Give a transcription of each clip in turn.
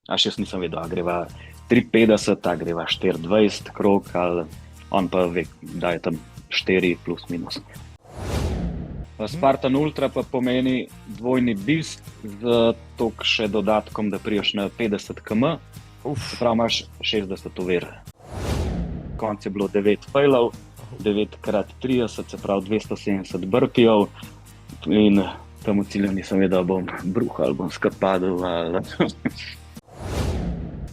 Jaz nisem vedel, a greva 3,50, a greva 4,20 krog, ali on pa ve, da je tam 4 plus minus. Spartan Ultra pa pomeni dvojni bist z tok še dodatkom, da priješ na 50 km, se pravi imaš 60 ovir. Konc je bilo 9 failov, 9x30, se pravi 270 burpeejev in tam v cilju nisem vedel, bom bruhal, bom skrpadil.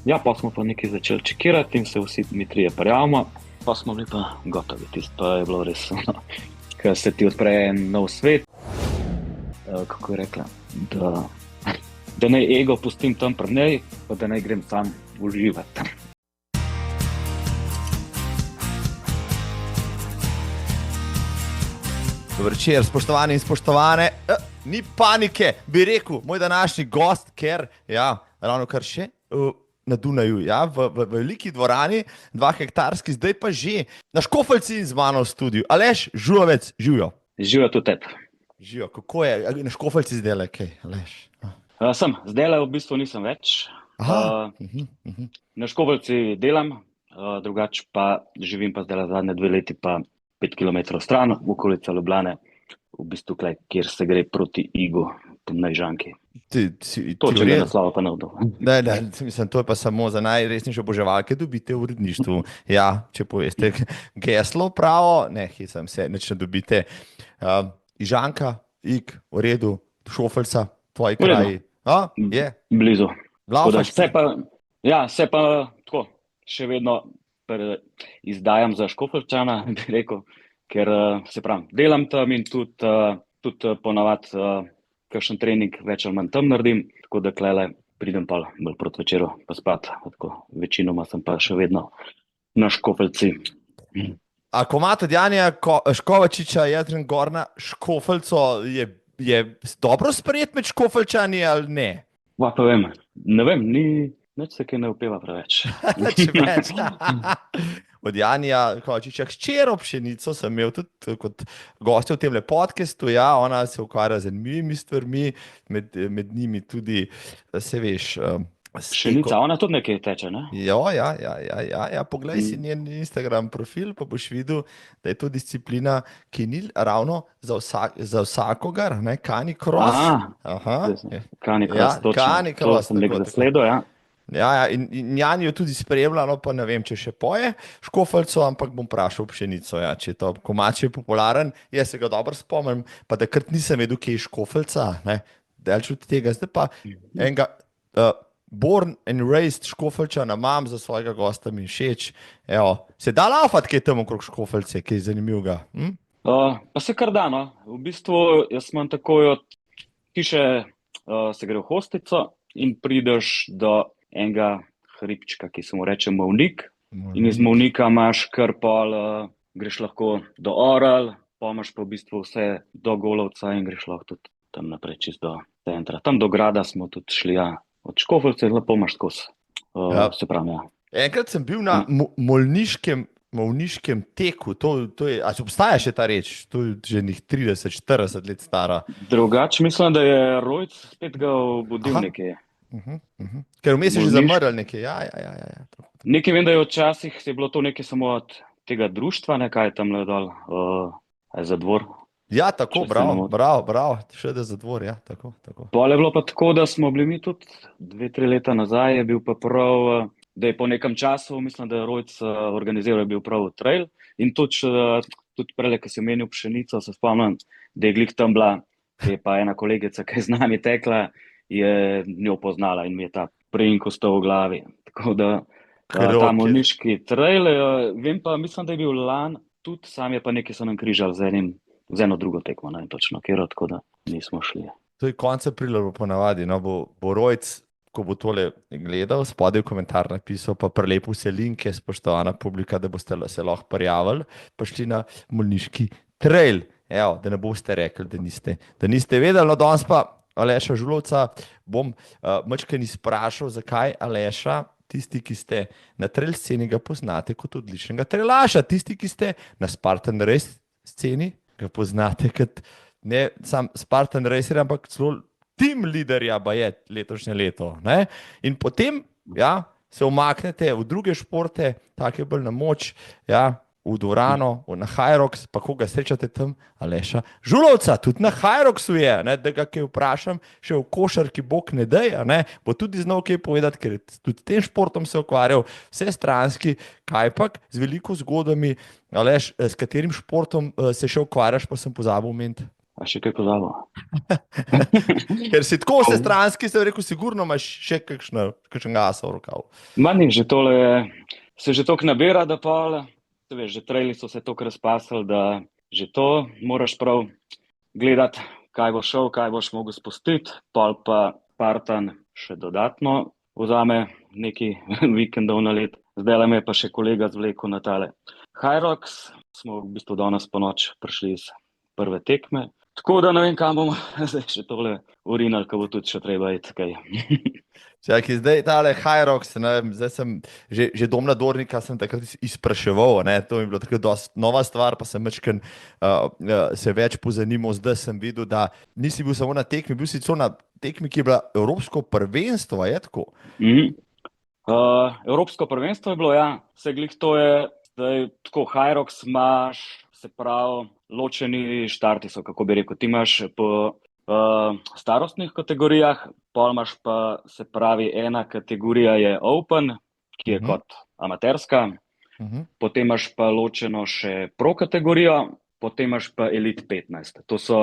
Ja, pa smo pa nekaj začeli čekirati in se vsi mi trije prijavimo, pa smo bili pa gotovi, tisto pa je bilo res, ker se ti odpre en nov svet, kako je rekla, da naj ego pustim tam pri njej, pa da naj grem sam uživati. Dober večer, spoštovani in spoštovane. Ni panike, bi rekel moj današnji gost, ker ravno kar še na Dunaju, v veliki dvorani, 2 hektarski, zdaj pa že na Škofeljci z mano v studiu. Aleš Žulovec, živijo. Živijo tudi tebi. Živijo, kako je na Škofeljci zdajle, kaj, Aleš? Sem, zdajle v bistvu nisem več. Na Škofeljci delam, drugače pa živim pa zdajle zadnje 2 leti pa 5 km stran, v okolici Ljubljane, v bistvu klej, kjer se gre proti Igu, tam na Ižanki. Točnega naslova pa ne vdol. Ne, mislim, to je pa samo za najresnejše oboževalke dobite v uredništvu. Ja, če poveste geslo pravo, ne, hecam se, nič ne dobite. Ižanka, Ig, v redu, Šofeljca, tvoji kraji. Je? Blizu. Laufaš? Se pa tako, še vedno izdajam za Škofeljčana, bi rekel, ker se pravim, delam tam in tudi ponavadi kakšen trening več ali manj tam naredim, tako da klele pridem pa bolj proti večeru pa spat. Tako, večinoma sem pa še vedno na Škofeljci. A ko imate Janja Škovačiča, Jedren Gorna, Škofeljco, je dobro sprejet med Škofeljčani ali ne? Pa vem, ne vem, nič se kaj ne upeva preveč. Od Janja Škovačiča hčero Pšenico sem imel tudi kot gostja v tem podcastu, ona se ukvarja z zanimivimi stvarmi, med njimi tudi, se veš... Pšenica, ona tudi nekaj teče, ne? Ja, poglej si njen Instagram profil, pa boš videl, da je to disciplina, ki ni ravno za vsakogar, ne, canicross. Canicross, točno, to sem nekaj zasledil, ja. Ja, in Jan jo tudi spremljalo, pa ne vem, če še poje Škofeljco, ampak bom vprašal Pšenico, če to komač je popularen, jaz se ga dobro spomnim, pa da krat nisem vedel, kje je Škofeljca, ne, delč od tega, zdaj pa enega born and raised Škofeljčana imam za svojega gosta, mi všeč, se da laufati kaj tam okrog Škofeljce, kaj je zanimivega? Pa se kar da, no, v bistvu jaz imam takoj od hiše, se gre v Hostico in prideš do enega hribčka, ki se mu reče Mavnik, in iz Mavnika imaš kar pol, greš lahko do Orel, pa imaš pa v bistvu vse do Golovca in greš lahko tudi tam naprej čist do centra. Tam do grada smo tudi šli, od Škofeljce lepo imaš skozi, se pravi, Enkrat sem bil na Mavniškem teku, a obstaja še ta reč, to je že 30-40 let stara. Drugače mislim, da je Rojc spet ga obudil nekaj. Ker vmes je že zamrl nekaj, ja. Nekaj vem, da je včasih je bilo to nekaj samo od tega društva, nekaj tam dol, za dvor. Ja, tako, bravo, še da za dvor, ja, tako. Pol je bilo pa tako, da smo bili mi tudi 2-3 leta nazaj, je bil pa prav, da je po nekem času, mislim, da je Rojc organiziral, je bil prav trail in tudi prele, ko si omenil Pšenico, se spomnim, da je glih tam bila, je pa ena kolegica, ki je z nami tekla, je njo poznala in mi je ta priimek ostal v glavi. Tako da ta Mavniški trail, vem pa, mislim, da je bil lani tudi, sam je pa nekaj so nam križali z eno drugo tekmo, ne točno kjero, tako da nismo šli. To je konec aprila ponavadi, no, bo Rojc, ko bo tole gledal, spodaj v komentar napisal, pa prelepil se linke, spoštovana publika, da boste se lahko prijavili, pa šli na Mavniški trail. Da ne boste rekli, da niste vedeli, no danes pa Aleša Žulovca bom majčkeno izprašal, zakaj Aleša, tisti, ki ste na trail sceni, ga poznate kot odličnega trailaša, tisti, ki ste na Spartan Race sceni, ga poznate kot ne sam Spartan Racer, ampak celo tim liderja baje letošnje leto. Ne? In potem ja, se umaknete v druge športe, take bolj na moč, ja, v dvorano, na Hyrox, pa koga srečate tam, Aleša Žulovca, tudi na Hyroxu je, ne, da ga kaj vprašam, še v košarki bog ne dej, ne, bo tudi znal kaj povedati, ker je tudi tem športom se ukvarjal, vse stranski, kajpak z veliko zgodami. Aleš, s katerim športom se še ukvarjaš, pa sem pozabil omeniti. A še kaj pozabil? Ker si tako vse stranski, sem rekel, sigurno imaš še kakšen gasa v rokavu. Manj že tole, se že toliko nabira, da pa, veš, že traili so se toliko razpasali, da že to moraš prav gledati, kaj boš šel, kaj boš mogel spustiti, pol pa partan še dodatno vzame neki vikendov na let. Zdaj me je pa še kolega zvlekel na tale Hyrox, smo v bistvu danes po noč prišli iz prve tekme. Tako da ne vem, kam bomo zdaj še tole urinali, ko bo tudi še treba iti kaj. Čakaj, zdaj tale Hyrox, ne, zdaj sem že Domna Dornika sem takrat izpraševal, ne, to mi je bilo tako dosti nova stvar, pa sem večkrat se več pozanimal, zdaj sem videl, da nisi bil samo na tekmi, bil si celo na tekmi, ki je bila Evropsko prvenstvo, je tako? Evropsko prvenstvo je bilo, ja, se glih to je, zdaj tako Hyrox imaš, se pravi, ločeni štarti so, kako bi rekel, ti imaš po starostnih kategorijah, pol imaš pa, se pravi, ena kategorija je Open, ki je kot amaterska, potem imaš pa ločeno še Pro kategorijo, potem imaš pa Elite 15. To so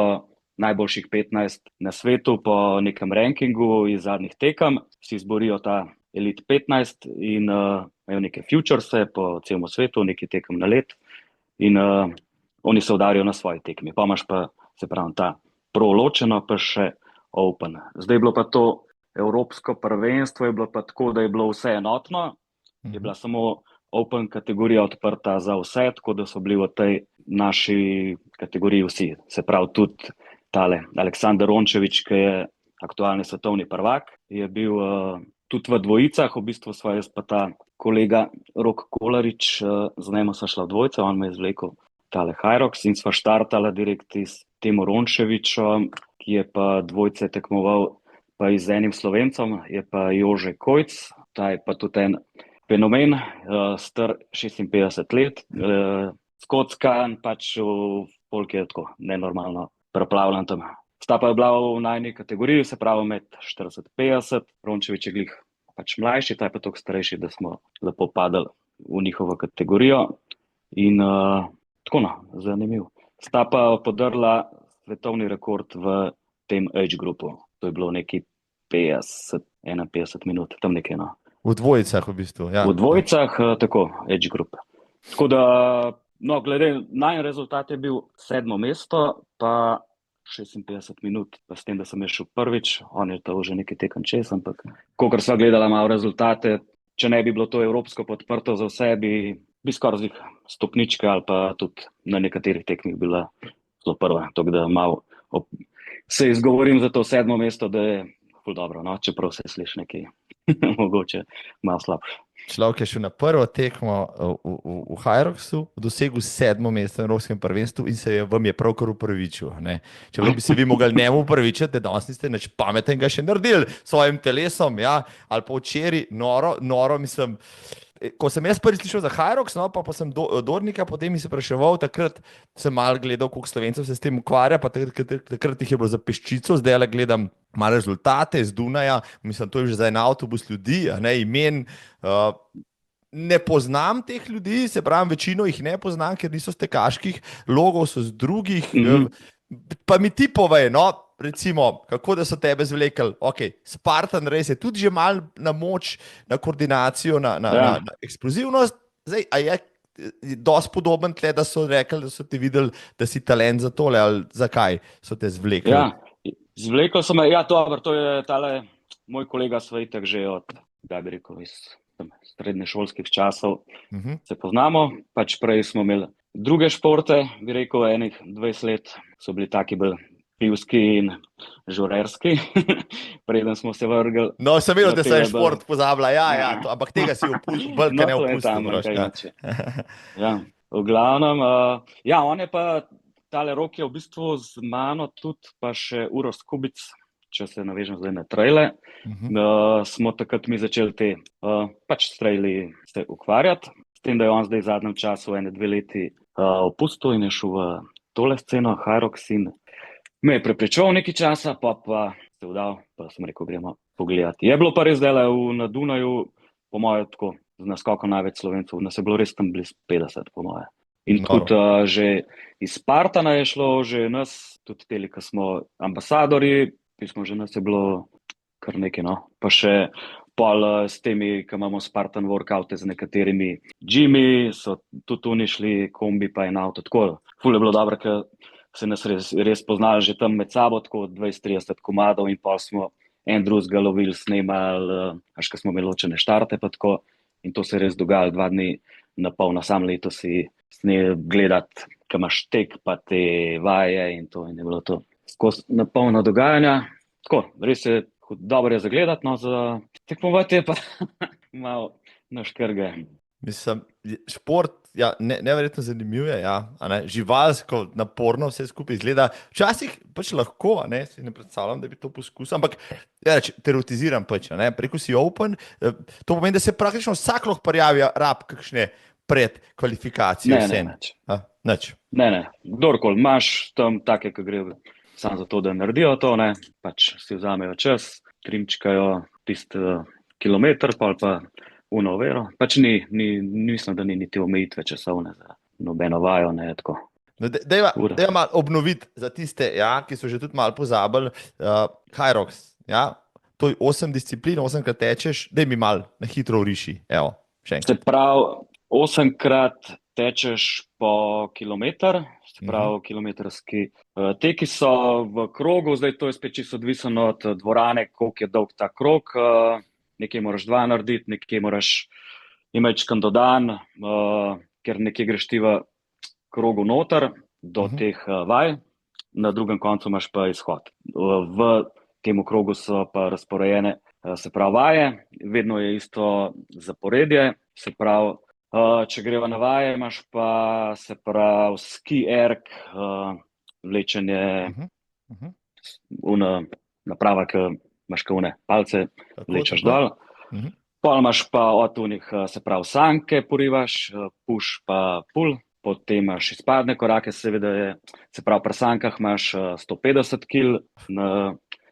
najboljših 15 na svetu po nekem rankingu iz zadnjih tekem, si izborijo ta Elite 15 in imajo neke futurese po celem svetu, neki tekem na let in oni se udarijo na svoji tekmi. Pa imaš pa, se pravi, ta Pro ločeno, pa še Open. Zdaj je bilo pa to Evropsko prvenstvo, je bilo pa tako, da je bilo vse enotno, je bila samo Open kategorija odprta za vse, tako da so bili v tej naši kategoriji vsi. Se pravi, tudi tale Aleksandar Rončević, ki je aktualni svetovni prvak, je bil tudi v dvojicah, v bistvu sva jaz pa ta kolega Rok Kolarič, z njim sva šla v dvojce, on me je izvlekel tale Hyrox in sva štartala direkt iz Temu Rončevićem, ki je pa dvojce tekmoval pa z enim Slovencem, je pa Jože Kojc, ta je pa tudi en fenomen, star 56 let, skockan, pač v polk je tako nenormalno preplavljen tam. Sta pa je bila v najni kategoriji, se pravi med 40-50, Rončević je glih pač mlajši, ta je pa toliko starejši, da smo lepo padali v njihovo kategorijo in tako no, zanimivo. Sta pa podrla svetovni rekord v tem age grupu. To je bilo neki 50-51 minut, tam nekaj, no. V dvojicah v bistvu, ja. V dvojicah, tako, age group. Tako da, no, glede, najn rezultat je bil 7. mesto, pa 56 minut, pa s tem, da sem šel prvič, on je to že nekaj tekem čez, ampak kolikor sva gledala malo rezultate, če ne bi bilo to evropsko podprto za vse, bi skoraj stopničke ali pa tudi na nekaterih tekmih bila zelo prva. Tako da malo se izgovorim za to 7. mesto, da je ful dobro, no, čeprav se sliši nekaj mogoče malo slabše. Človek je šel na prvo tekmo v Hyroxu, dosegel 7. mesto na Evropskem prvenstvu in se vam je pravkar upravičil. Če bi se vi mogli njemu upravičiti, da danes niste nič pametnega še naredili s svojim telesom, ja, ali pa včeraj, noro, mislim. Ko sem jaz prvi slišal za Hyrox, no, pa sem Dornika, potem mi se spraševal, takrat sem malo gledal, koliko Slovencev se s tem ukvarja, pa takrat jih je bilo za peščico, zdaj gledam malo rezultate iz Dunaja, mislim, to je že za en avtobus ljudi, ne, imen, ne poznam teh ljudi, se pravim, večino jih ne poznam, ker niso z tekaških logov, so z drugih, pa mi ti povej, no, recimo, kako da so tebe zvlekli, ok, Spartan res je tudi že malo na moč, na koordinacijo, na eksplozivnost, zdaj, a je dosti podoben tle, da so rekli, da so ti videli, da si talent za tole, ali zakaj so te zvlekli? Ja, zvlekli so me, ja, to je tale moj kolega Svejtek že od, da bi rekel, iz srednješolskih časov se poznamo, pač prej smo imeli druge športe, bi rekel, enih 20 let so bili taki bolj pivski in žurerski, preden smo se vrgli. No, sem videl, da se je šport pozabila, ampak tega si opustil, bolj, kaj ne opustil. Ja, v glavnem, ja, on je pa, tale Rok je v bistvu z mano tudi, pa še Uroš Kubic, če se navežem zdaj na traile, smo takrat mi začeli te pač s traili se ukvarjati, s tem, da je on zdaj v zadnjem času 1-2 leti opustil in je šel v tole sceno, Hyrox, in me je prepričal nekaj časa, pa se vdal, pa sem rekel, gremo pogledati. Je bilo pa res zdaj na Dunaju, po moje tako, z naskokom največ Slovencev, nas je bilo res tam blizu 50, po moje. In tudi že iz Spartana je šlo, že nas, tudi teli, ki smo ambasadori, pismo že nas je bilo kar nekaj, no. Pa še pol s temi, ki imamo Spartan workoute z nekaterimi gymi, so tudi oni šli kombi pa en avto, tako. Ful je bilo dobro, ker se nas res poznali že tam med sabo, tako 20-30 komadov in pol smo en drugega lovili, snemali, až ko smo imeli ločene štarte pa tako. In to se je res dogajalo 2 dni na pol, na sam leto si gledati, ko imaš tek pa te vaje in to, in je bilo to skozi na polno dogajanja. Tako, res je dobro je zagledati, no, za tekmovati je pa malo naškrga. Mislim, šport, ja, neverjetno zanimiv je, ja, živalsko, naporno vse skupaj izgleda. Včasih pač lahko, si ne predstavljam, da bi to poskusil, ampak teoretiziram pač, preko si open, to pomeni, da se praktično vsak lahko prijavi, rab kakšne pred kvalifikacijo. Nič. Ne, kdorkoli imaš tam take, ki gre samo za to, da naredijo to, pač si vzamejo čas, trimčkajo tisti kilometer, pa uno vero. Pač mislim, da ni niti omejitve časovne za nobeno vajo, tako. Dajva malo obnoviti za tiste, ki so že tudi malo pozabili, Hyrox, to je 8 disciplin, 8krat tečeš, daj mi malo na hitro vriši, evo, še enkrat. Se pravi, 8krat tečeš po kilometer, se pravi, kilometrski teki so v krogu, zdaj to je spet čisto odvisno od dvorane, koliko je dolg ta krog, nekje moraš 2 narediti, nekje moraš imeti dodan, ker nekje greš ti v krogu noter do teh vaj, na drugem koncu imaš pa izhod. V tem krogu so pa razporejene, se pravi, vaje, vedno je isto zaporedje, se pravi, če greva na vaje, imaš pa, se pravi, ski erg, vlečenje, naprava, ki imaš one palce, vlečeš dol. Pol imaš pa od unih, se pravi, sanke porivaš, push pa pull, potem imaš izpadne korake, seveda je, se pravi, pri sankah imaš 150 kg,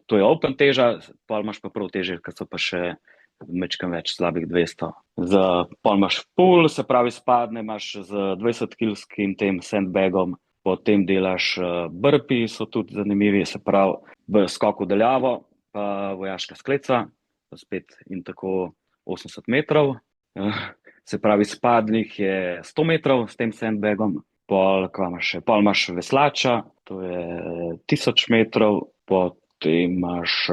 to je open teža, pol imaš pa prav teže, ker so pa še mečkam več, slabih 200. Pol imaš pull, se pravi, izpadne imaš z 20-kilskim tem sandbagom, potem delaš burpee, so tudi zanimivi, se pravi, v skoku daljavo, pa vojaška skleca, spet in tako 80 metrov, se pravi, spadnih je 100 metrov s tem sandbagom, pol imaš veslača, to je 1000 metrov, potem imaš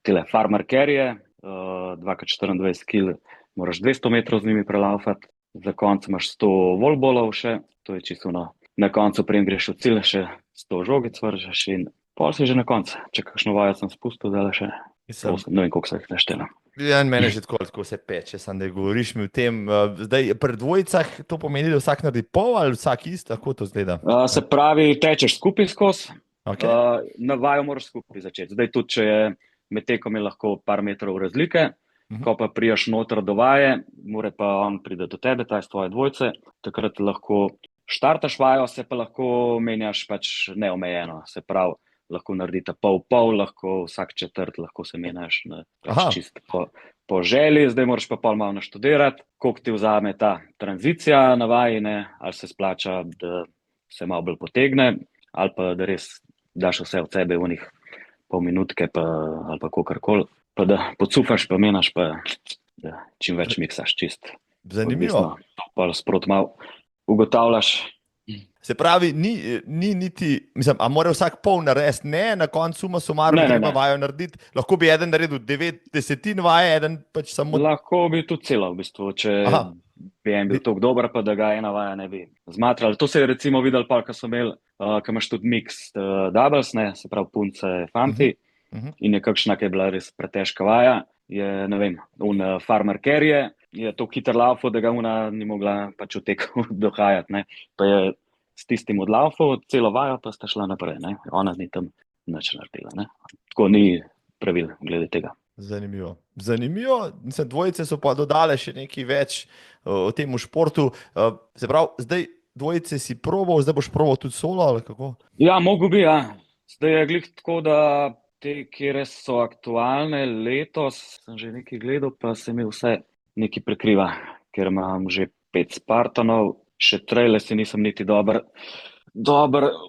tele farmer carryje, 2x24 kg, moraš 200 metrov z njimi prelaufati, za konec imaš 100 volbolov še, to je čisto na koncu, preden greš v cilj, še 100 žogic vržeš in pol si že na koncu, če kakšno vajo sem spustil, da še 8, ne vem, koliko se jih naštela. Ja, mene že tako se peče, sam da govoriš mi o tem. Zdaj, pri dvojicah to pomeni, da vsak naredi pol ali vsak ist, tako to zgleda? Se pravi, tečeš skupaj skozi, na vajo moraš skupaj začeti. Zdaj tudi, če je med tekom je lahko par metrov razlike, ko pa prijaš noter do vaje, mora pa on pride do tebe, ta je z tvoje dvojce, takrat lahko štartaš vajo, se pa lahko menjaš pač neomejeno, se pravi, lahko naredite pol, lahko vsak četrt, lahko se menjaš čisto po želji, zdaj moraš pa pol malo naštudirati, koliko ti vzame ta tranzicija na vaji, ali se splača, da se malo bolj potegne, ali pa da res daš vse od sebe v njih pol minutke, ali pa kakorkoli, pa da podsufaš, pa menjaš, pa da čim več miksaš čist. Zanimivo. Pa sprot malo ugotavljaš. Se pravi, ni niti, mislim, a mora vsak pol narediti, na koncu suma sumarum treba vajo narediti, lahko bi eden naredil 90 vaje, eden pač samo... Lahko bi tudi celo, v bistvu, če bi en bil toliko dober, pa da ga ena vaja ne bi zmatrali. To se je recimo videl pa, ko so imeli, ko imaš tudi mix doubles, se pravi punce, fanti, in je kakšna, ki je bila res pretežka vaja, je, ne vem, farmer carryje, je to hiter laufo, da ga ona ni mogla pač v teku dohajati, pa je s tistim odlaufo, celo vajo pa sta šla naprej, ona ni tam nič naredila. Ne? Tako ni pravil glede tega. Zanimivo. Zanimivo. Mislim, dvojice so pa dodale še nekaj več o tem športu. Se pravi, zdaj dvojice si probal, zdaj boš probal tudi solo ali kako? Ja, mogo bi, ja. Zdaj je glih tako, da te, kjer so aktualne letos, sem že nekaj gledal, pa se mi vse nekaj prekriva, ker imam že 5 Spartanov, še traile si nisem niti dober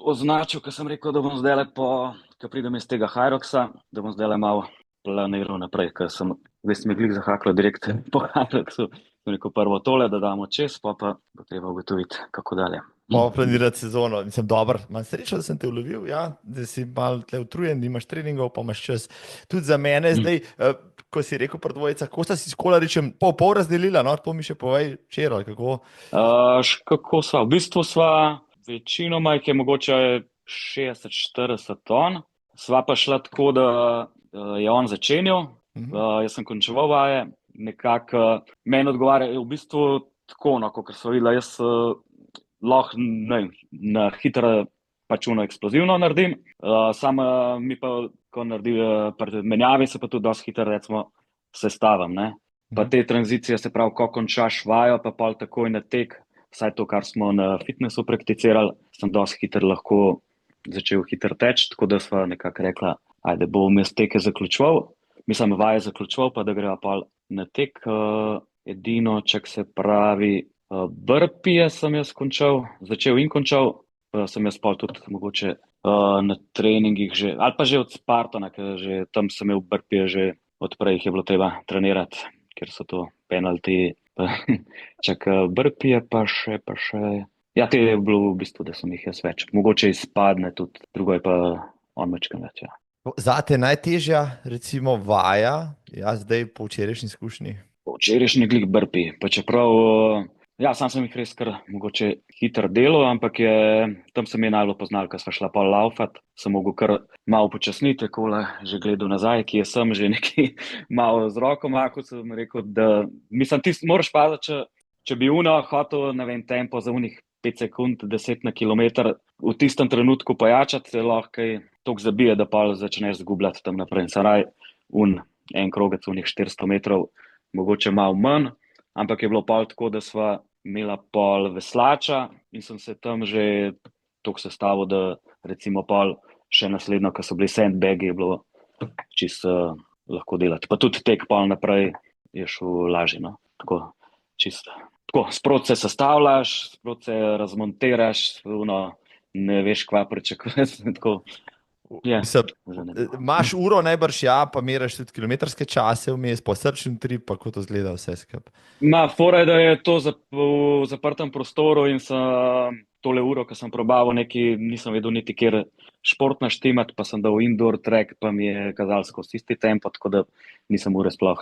označil, ker sem rekel, da bom zdaj ko pridem iz tega Hyroxa, da bom zdaj malo planiral naprej, ker sem mi glih zahaklo direkt po Hyroxu. Sem rekel prvo tole, da damo čez, pa bo treba ugotoviti, kako dalje. Pa planirati sezono. Mislim, dobro, imam srečo, da sem te ulovil, ja, da si malo tle utrujen, nimaš treningov, pa imaš čas. Tudi za mene zdaj, ko si rekel pri dvojicah, ko sta si s Kolaričem pol razdelila, no, to mi še povej včeraj, kako? Kako sva? V bistvu sva večinoma jih je mogoče 60-40 ton. Sva pa šla tako, da je on začenjal, jaz sem končeval vaje, nekako meni odgovarja, v bistvu tako, no, kot so videla, jaz lahko na hitro pač eksplozivno naredim, samo mi pa, ko naredim pri menjavi, se pa tudi dosti hitro, recimo, sestavim, ne. Pa te tranzicije, se pravi, ko končaš vajo, pa pol takoj na tek, vsaj to, kar smo na fitnessu prakticirali, sem dosti hitro lahko začel hitro teči, tako da sva nekako rekla, ajde, bom jaz teke zaključoval, mislim, vaje zaključoval, pa da greva pol na tek. Edino, čak se pravi, burpije sem jaz začel in končal, pa sem jaz pol tudi mogoče na treningih že, ali pa že od Spartana, ker že tam sem imel burpije, že odprej jih je bilo treba trenirati, ker so to penalti. Čak burpije pa še, ja, te je bilo v bistvu, da sem jih jaz več, mogoče izpadne tudi, drugo je pa on mečkan več, ja. Zate najtežja, recimo, vaja, ja, zdaj po včerajšnji izkušnji? Po včerajšnji glih burpiji, pa čeprav, ja, sam sem jih res kar mogoče hitro delal, ampak tam se mi je najbolj poznalo, ko sva šla pol laufat, sem mogel kar malo počasniti, takole že gledal nazaj, ki je sem že nekaj malo z roko mahal, sem rekel, da, mislim, ti moraš paziti, če bi hotel, ne vem, tempo za unih 5 sekund, 10 na kilometer, v tistem trenutku pojačati, se lahko toliko zabije, da pa začneš zgubljati tam naprej. Saraj en krogec unih 400 metrov, mogoče malo manj, ampak je bilo pol tako, da sva imela pol veslača in sem se tam že toliko sestavil, da recimo pol še naslednjo, ko so bili sandbagi, je bilo čisto lahko delati. Pa tudi tek pol naprej je šel lažje, no. Tako, čisto. Tako, sproti se sestavljaš, sproti se razmontiraš, ne veš, kva pričakuješ. Imaš uro najbrž, ja, pa meriš tudi kilometrske čase vmes, po srčni trip, pa kako to izgleda vse skupaj. Fora je, da je to v zaprtem prostoru in sem tole uro, ko sem probaval nekaj, nisem vedel niti kjer šport naštimati, pa sem dal indoor track, pa mi je kazal skozi isti tempo, tako da nisem ure sploh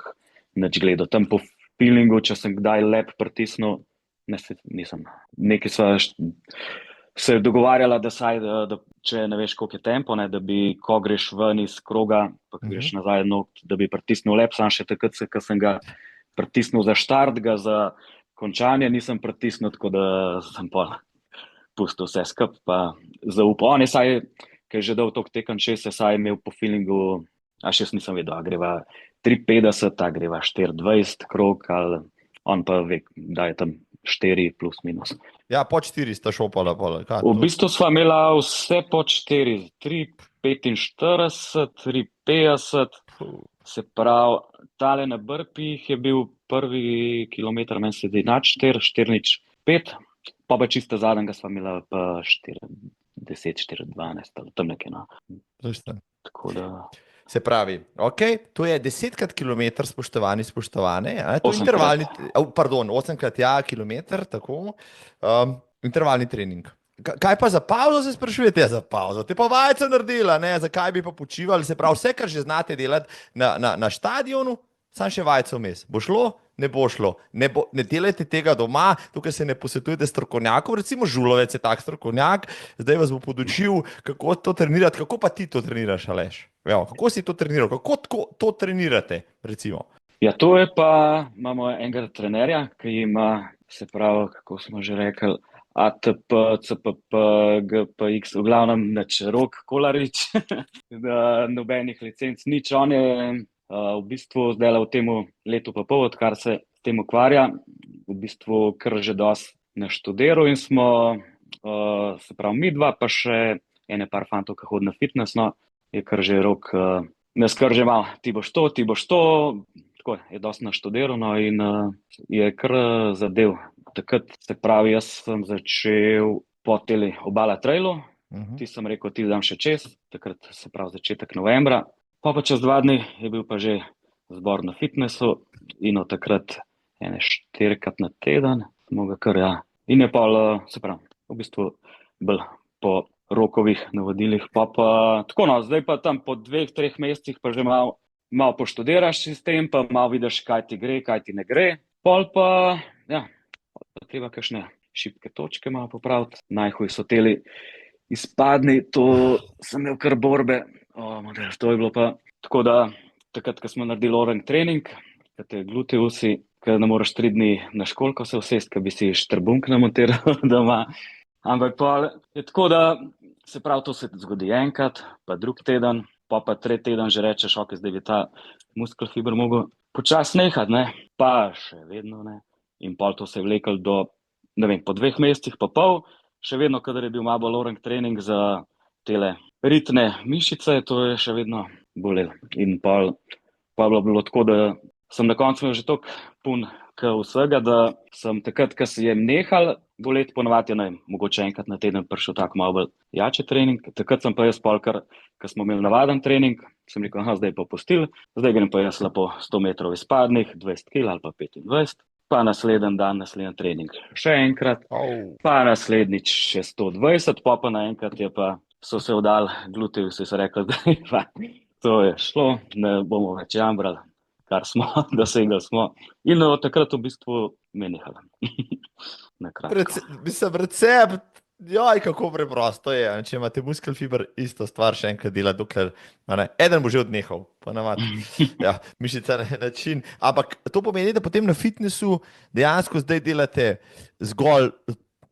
nič gledal. Tam po feelingu, če sem kdaj lep pritisnil, nisem. Nekaj sva se dogovarjala, da če ne veš, koliko je tempo, ne, da bi, ko greš ven iz kroga, pa greš nazaj nogt, da bi pritisnil lep, sam še takrat, ko sem ga pritisnil za štart, ga za končanje nisem pritisnil, tako da sem pa pustil vse skup, pa zaupal. On je saj, ker je že dal toliko tekem čez, je saj imel po feelingu, še nisem vedel, a greva 3,50, a greva 4,20 krog, ali on pa ve, da je tam 4 plus minus. Ja, po 4 sta šopala. V bistvu sva imela vse po 4, 3,45, 3,50, se pravi, tale na burpijih je bil prvi kilometer, meni se zdi nad 4, 4,05, pa čisto zadnjega sva imela pa 4,10, 4,12, ali tam nekaj, no. Tako da... Se pravi, ok, to je 10krat kilometr, spoštovane, to je intervalni, pardon, 8krat, ja, kilometr, tako, intervalni trening. Kaj pa za pauzo, se sprašujete? Ja, za pauzo, te pa vajce naredila, ne, zakaj bi pa počivali, se pravi, vse, kar že znate delati na štadionu, sam še vajce vmes. Bo šlo? Ne bo šlo. Ne delajte tega doma, tukaj se ne posvetujete strokovnjakov, recimo Žulovec je tak strokovnjak, zdaj vas bo podučil, kako to trenirati, kako pa ti to treniraš, Aleš? Ja, kako si to treniral, kako to trenirate, recimo? Ja, to je pa, imamo enega trenerja, ki ima, se pravi, kako smo že rekli, ATP, CPP, GPX, v glavnem nič, Rok Kolarič, da nobenih licenc, nič. On je v bistvu zdaj v tem letu pa pol, odkar se s tem ukvarja, v bistvu kar že dosti naštudiral in smo, se pravi, mi dva, pa še ene par fantov, ki hodi na fitness, no, je kar že Rok, nas kar že malo, ti boš to, tako je dosti naštudiral, no, in je kar zadev. Takrat, se pravi, jaz sem začel po tele Obala trailu, ti sem rekel, ti dam še čez, takrat se pravi začetek novembra, pa čez 2 dni je bil pa že zbor na fitnessu in od takrat ene 4-krat na teden, smo ga kar, ja. In je pa, se pravi, v bistvu bolj po Rokovih navodilih, pa tako no, zdaj pa tam po 2-3 mesecih pa že malo poštudiraš sistem, pa malo vidiš, kaj ti gre, kaj ti ne gre, pol pa, ja, treba kakšne šibke točke malo popraviti. Najhuj so teli izpadni, to sem imel kar borbe, to je bilo pa tako, da takrat, ko smo naredili orang trening, ko te gluteusi, ko ne moreš 3 dni na školjko se usest, ko bi si štrbunk namontiral doma, ampak pa je tako, da se pravi, to se zgodi enkrat, pa drug teden, pa 3 teden že rečeš, ok, zdaj bi ta muskelfiber mogel počasi nehati, ne, pa še vedno ne. In pol to se je vlekel do, ne vem, po 2 mesecih pa pol, še vedno, kadar je bil malo bolj orang trening za tele ritne mišice, to je še vedno bolelo. In pol je bilo tako, da sem na koncu imel že toliko pun vsega, da sem takrat, ko se je nehal boleti, ponovadi, ne vem, mogoče enkrat na teden prišel tako malo bolj jači trening. Takrat sem pa jaz pol, ko smo imeli navaden trening, sem rekel, zdaj pa pustil, zdaj grem pa jaz lepo 100 metrov izpadnih, 20 kg ali pa 25. Pa naslednji dan, naslednji trening še enkrat, pa naslednjič še 120, pa naenkrat so se vdali gluteusi, so rekli, da to je šlo, ne bomo več jambrali, kar smo, dosegli smo. In od takrat v bistvu me nehalo. Na kratko. Mislim, recept, joj, kako preprosto je. Če imate muskelfiber, isto stvar še enkrat dela, dokler, eden bo že odnehal, pa navadi. Ja, mišica na način. Ampak to pomeni, da potem na fitnessu dejansko zdaj delate zgolj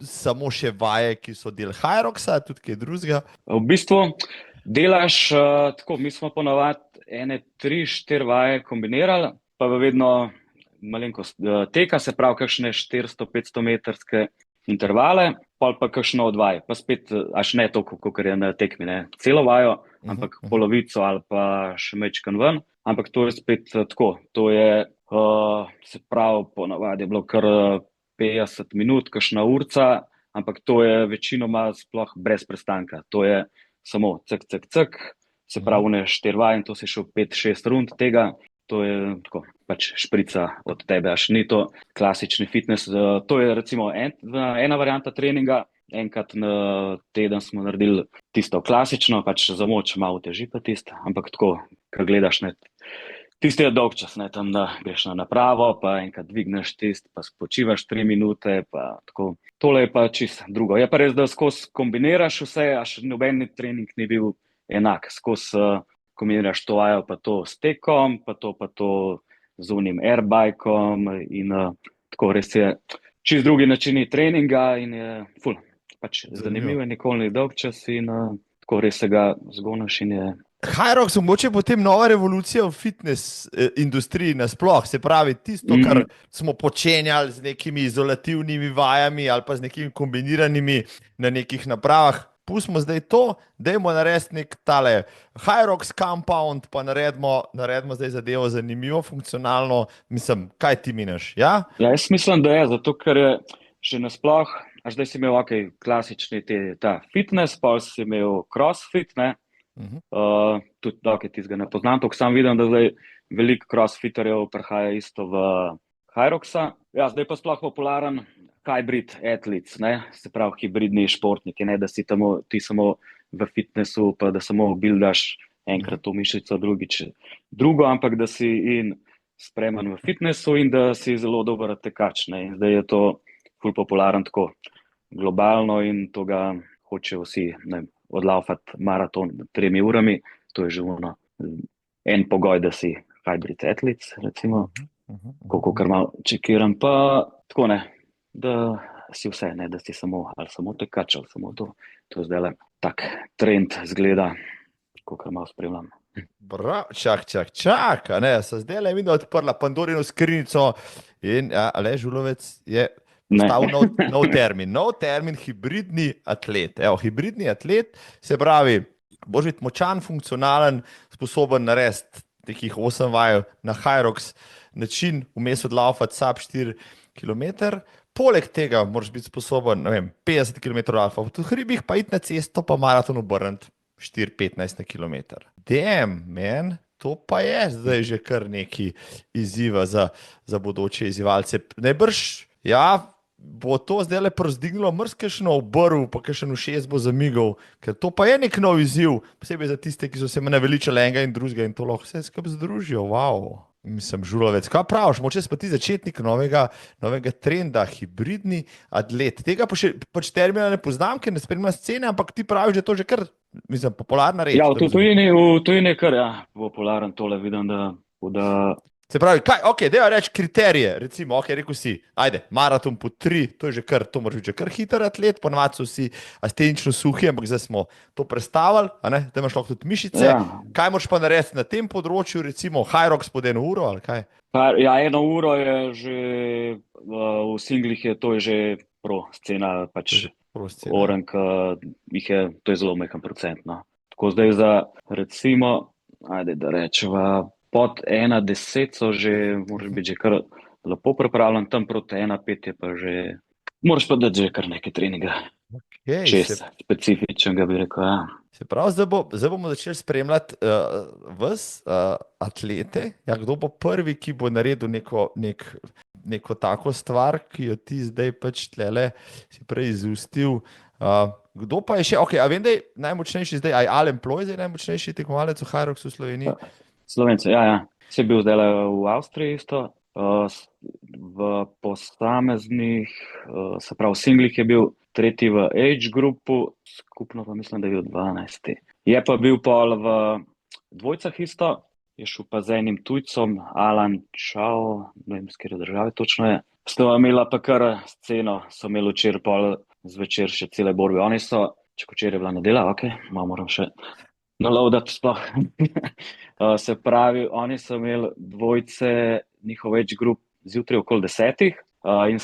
samo še vaje, ki so del Hyroxa, tudi kaj drugega. V bistvu delaš tako, mi smo ponavadi ene 3-4 vaje kombinirali, pa vedno malenkost teka, se pravi kakšne 400-500 metrske intervale, pol pa kakšno od vaj, pa spet, až ne toliko, kot je na tekmi, ne, celo vajo, ampak polovico ali pa še mečkan ven, ampak to je spet tako, to je, se pravi, ponavadi je bilo kar 50 minut, kakšna urca, ampak to je večinoma sploh brez prestanka, to je samo cek, se pravi, ne 4 vaje in to si šel 5-6 rund tega, to je tako, pač šprica od tebe, až ni to klasični fitness, to je recimo ena varianta treninga, enkrat na teden smo naredili tisto klasično, pač za moč malo teži pa tisto, ampak tako, ko gledaš, ne, tisti je dolg čas, ne, tam da greš na napravo, pa enkrat dvigneš tisto, pa spočivaš 3 minute, pa tako, tole je pa čisto drugo. Je pa res, da skozi kombiniraš vse, až noben trening ni bil enak, skozi kombiniraš to vajo pa to s tekom, pa to z unim airbikeom in tako res je čisto drugi načini treninga in je ful, pač zanimivo je, nikoli ni dolg čas in tako res se ga zgoniš in je. Hyrox mogoče potem nova revolucija v fitness industriji nasploh, se pravi tisto, kar smo počenjali z nekimi izolativnimi vajami ali pa z nekimi kombiniranimi na nekih napravah. Pustimo zdaj to, dajmo narediti nek tale Hyrox compound, pa naredimo zdaj zadevo zanimivo, funkcionalno, mislim, kaj ti meniš, ja? Ja, jaz mislim, da je, zato ker je še nasploh, až zdaj si imel klasični ta fitness, pa si imel crossfit, ne, tudi tistega ne poznam, toliko sam vidim, da zdaj veliko crossfiterjev prihaja isto v Hyroxa, ja, zdaj pa sploh popularen hybrid athletes, ne, se pravi hibridni športniki, ne, da si ti samo v fitnessu, pa da samo buildaš enkrat to mišico, drugič drugo, ampak da si in spreman v fitnessu in da si zelo dober tekač, ne, in zdaj je to ful popularen tako globalno in to ga hočejo vsi, ne, odlaufati maraton 3 urami, to je že en pogoj, da si hybrid athletes, recimo, koliko kar malo čekiram, pa tako ne, da si vse, ne, da si samo tekač ali samo to. To je zdaj tak trend zgleda, kolikor malo spremljam. Čak, a ne, se zdaj le vidim odprla Pandorino skrinjico in Aleš Žulovec je Ne. postavil nov termin, hibridni atlet. Evo, hibridni atlet se pravi, boš biti močan, funkcionalen, sposoben narediti nekih 8 vaj na Hyrox način, vmes odlaufati sab 4 km. Poleg tega moraš biti sposoben, ne vem, 50 km alfa, v hribih pa iti na cesto, pa maraton obrniti 4-15 na km. Damn, man, to pa je zdaj že kar neki izziva za bodoče izzivalce. Najbrž, ja, bo to zdaj le prozdignilo mrskešno obrv, pa kakšen ušes bo zamigal, ker to pa je nek nov izziv, posebej za tiste, ki so se me naveličali enega in drugega in to lahko vse skupaj združijo, wow. Mislim, Žulovec, kaj praviš, moče pa ti začetnik novega trenda, hibridni atlet. Tega pa še pač termina ne poznam, ker ne spremljam scene, ampak ti praviš, da je to že kar, mislim, popularna reč. Ja, v tujini je kar, ja, popularen tole, vidim, da Se pravi, kaj, ok, deva reči kriterije, recimo, ok, rekel si, ajde, maraton po 3, to je že kar, to moraš biti že kar hiter atlet, ponavadi so vsi astenično suhi, ampak zdaj smo to prestavili, a ne, da imaš lahko tudi mišice. ja. Kaj moraš pa narediti na tem področju, recimo Hyrox pod 1 uro, ali kaj? Ja, 1 uro je že, v singlih je to že pro scena, pač orank, to je zelo majhen procent, no. Tako zdaj za, recimo, ajde, da rečeva, pod 1,10 so že, moraš biti že kar lepo pripravljen, tam proti 1,5 je pa že, moraš pa dati že kar nekaj treninga. Okay, Čez specifičnega bi rekel, ja. Se pravi, zdaj bomo začeli spremljati vas, atlete. Ja, kdo bo prvi, ki bo naredil neko tako stvar, ki jo ti zdaj pač tlele si prej izustil. Kdo pa je še, ok, a vem, da je najmočnejši zdaj, Alen Ploj zdaj najmočnejši tekmovalec v Hyroxu v Sloveniji? Slovenci, ja. Se je bil zdaj v Avstriji isto, v posameznih, se pravi, v singlih je bil tretji v age grupu, skupno pa mislim, da je bil 12. Je pa bil pol v dvojcah isto, je šel pa z enim tujcem, Alan Čao, ne vem, z katere države točno je. Sta imela pa kar sceno, so imeli včeraj pol zvečer še cele borbe. Oni so, če včeraj je bila nedelja, ok, malo moram še naloadati sploh. Se pravi, oni so imeli dvojce, njihov age group zjutraj okoli 10 in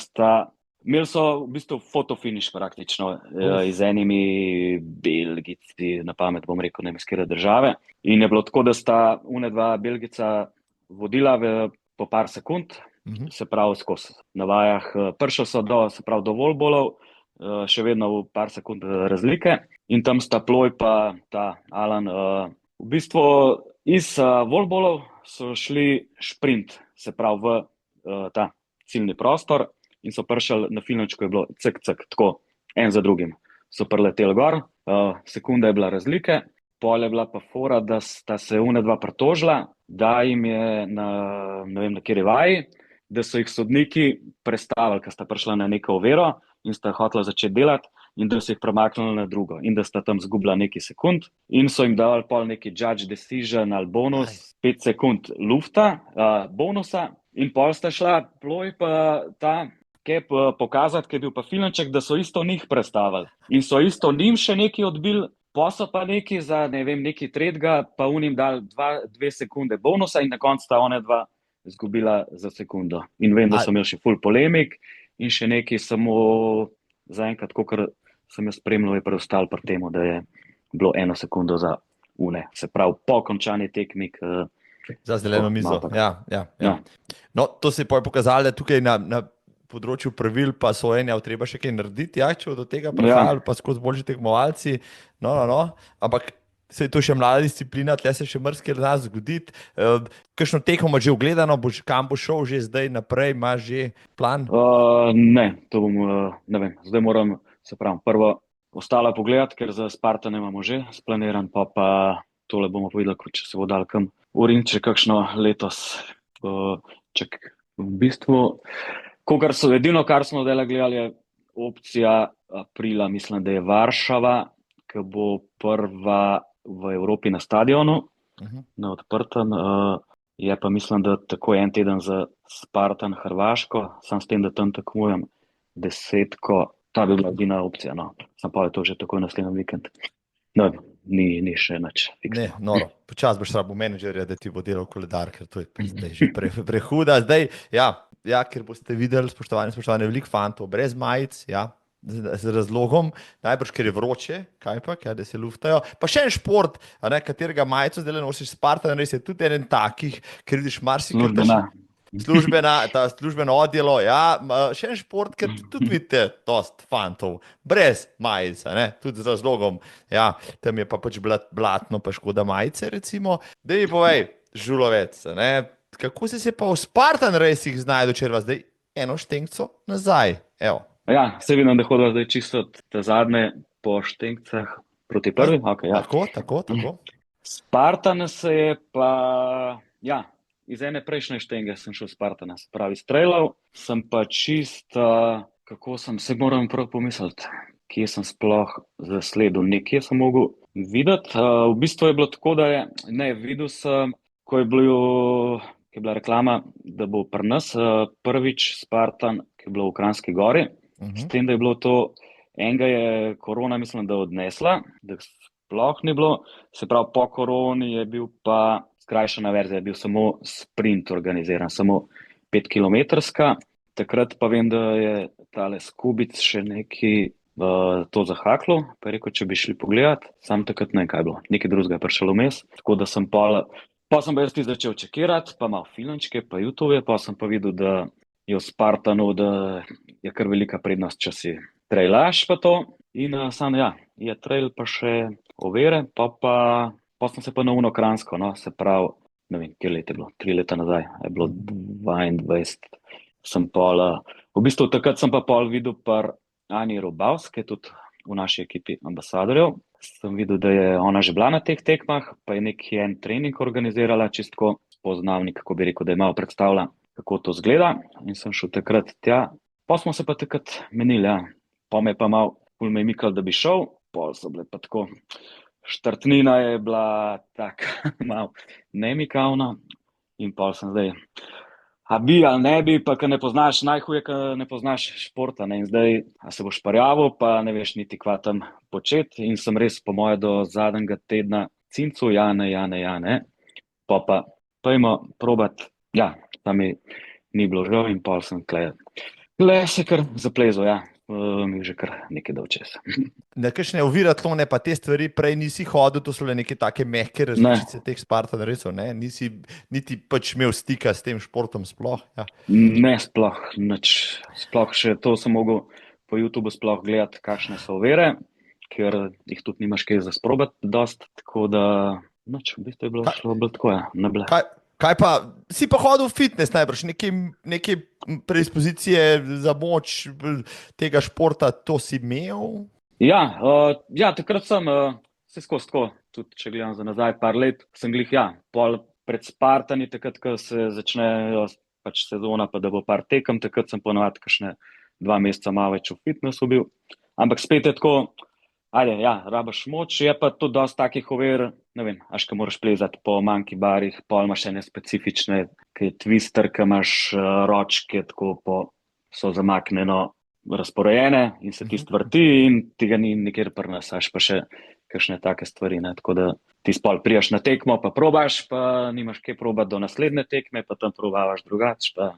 imeli so v bistvu fotofiniš praktično z enimi Belgici, na pamet bom rekel, ne vem, iz katere države. In je bilo tako, da sta dva Belgica vodila po par sekund, se pravi skozi na vajah. Prišli so do volbolov, še vedno v par sekund razlike in tam sta Ploj pa ta Alan, v bistvu iz volbolov so šli šprint, se pravi v ta ciljni prostor in so prišli na filmčku, je bilo cek, tako, en za drugim. So preleteli gor, sekunda je bila razlike, pol je bila pa fora, da sta se dva pritožila, da jim je ne vem na kateri vaji, da so jih sodniki prestavili, ker sta prišla na neko oviro in sta hotela začeti delati in da so jih premaknili na drugo in da sta tam zgubila nekaj sekund in so jim dali pol neki judge decision ali bonus, 5 sekund lufta, bonusa in pol sta šla Ploj pa ta Kep pokazati, ker je bil pa filmček, da so isto njih prestavili in so isto njim še nekaj odbili, pa so pa neki za, ne vem, nekaj tretjega, pa unim dali 2 sekunde bonusa in na koncu sta dva izgubila za sekundo. In vem, da so imeli še ful polemik in še nekaj, samo zaenkrat, kakor sem jaz spremljal, je preostalo pri temu, da je bilo 1 sekundo za une. Se pravi, po končani tekmik. Za zeleno mizo, ja. No, to se je pokazalo, da tukaj na področju pravil pa so treba še kaj narediti, če do tega prihajali, pa skozi boljši tekmovalci, no, ampak se je to še mlada disciplina, tle se še marsikaj da zgoditi. Kakšno tekmo že ogledano, kam bo šel že zdaj naprej, imaš že plan? Ne, to bom, ne vem, zdaj moram, se pravi, prvo ostala pogledati, ker za Spartan imamo že splaniran, pa tole bomo povedali, če se bo dal kam urinče kakšno letos. V bistvu, edino, kar smo zdaj gledali, je opcija aprila, mislim, da je Varšava, ki bo prva v Evropi na stadionu, na odprtem. Je pa, mislim, da tako en teden za Spartan Hrvaško, sam s tem, da tam tekmujem. desetko, ta bi bila edina opcija, no. Sam pa je to že takoj naslednji vikend. No, ni še nič Ne, fiksno. noro. Počasi boš rabo menedžerja, da ti bo delal koledar, ker to je pa zdaj že prehuda. Zdaj, ker boste videli, spoštovani, veliko fantov brez majic, z razlogom, najbrž, ker je vroče, kaj pa, da se luftajo. Pa še en šport, katerega majico zdaj nosiš, Spartan, res je tudi eden takih, ker vidiš marsikaj. Službeno odjelo, še en šport, ker tudi vidite, dost fantov, brez majice, tudi z razlogom, tam je pa pač blatno, pa škoda majice, recimo. Da mi povej, Žulovec, kako si se pa v Spartan Racing znašel, če vas zdaj eno štenkco nazaj, evo. Ja, se vidim, da hodiva zdaj čisto od te zadnje po štenkcah proti prvi. Okay, ja. Tako. Spartan se je pa, iz ene prejšnje štenge sem šel Spartana, se pravi streljal, sem pa kako sem, se moram prav pomisliti, kje sem sploh zasledil, nekje sem mogel videti. V bistvu je bilo tako, videl sem, ko je bila reklama, da bo pri nas prvič Spartan, ki je bilo v Kranjski Gori, s tem, da je bilo to, enega je korona, mislim, da odnesla, da sploh ni bilo, se pravi po koroni je bil pa skrajšana verzija, je bil samo sprint organiziran, samo 5-kilometrska. Takrat pa vem, da je tale Skubic še neki to zahaklo, pa je rekel, če bi šli pogledat, sam takrat ne vem, kaj je bilo, nekaj drugega je prišlo vmes, tako da sem pa sem pa jaz ti začel čekirati, pa malo filmčke, pa YouTube, pa sem pa videl, da je v Spartanu, da je kar velika prednost, če si trailaš pa to, in je trail pa še ovire, pa sem se pa na uno Kranjsko, se pravi, ne vem, kje let je bilo, 3 leta nazaj, je bilo 22, sem v bistvu takrat sem pa videl par Ani Robavs, ki je tudi v naši ekipi ambasadorjev, sem videl, da je ona že bila na teh tekmah, pa je neki en trening organizirala, čistko spoznavnik, kako bi rekel, da je malo predstavila, kako to zgleda, in sem šel takrat tja, pa smo se pa takrat menili, pa me pa malo, ful me je mikal, da bi šel, pa so bile pa tako, štartnina je bila tako malo nemikavna, in pa sem zdaj, a bi ali ne bi, pa ne poznaš, najhuje, ne poznaš športa, in zdaj, a se boš prijavil, pa ne veš niti kva tam početi, in sem res po moje do zadnjega tedna cincu, ne, pa pojmo probat, tam mi ni bilo žal, in pa sem tle se kar zaplezal, mi že kar nekaj dal čez. Na kakšne oviratlone pa te stvari prej nisi hodil, to so le neke take mehke različice teh Spartan Racev, nisi niti pač imel stika s tem športom sploh? Ne, sploh nič, sploh še to sem mogel po YouTubeu sploh gledati, kakšne so ovire, ker jih tudi nimaš kaj za sprobati dost, tako da nič, v bistvu je bilo šlo tako, ne ble. Kaj pa, si pa hodil v fitness najbrž, neke predispozicije za moč tega športa, to si imel? Takrat sem se skozi tako, tudi če gledam za nazaj par let, sem glih, pol pred Spartani, takrat, ko se začne pač sezona, pa da bo par tekem, takrat sem ponovadi kakšne 2 meseca malo več v fitnessu bil, ampak spet je tako, rabaš moč, je pa tudi dosti takih ovir, ne vem, ko moraš plezati po monkey barih, pol imaš ene specifične, ki je twister, ki imaš ročke, tako so zamaknjeno razporejene in se ti stvrti in tega ni nikjer pri nas, pa še kakšne take stvari, tako da ti spol prijaš na tekmo, pa probaš, pa nimaš kaj probati do naslednje tekme, pa tam probavaš drugač, pa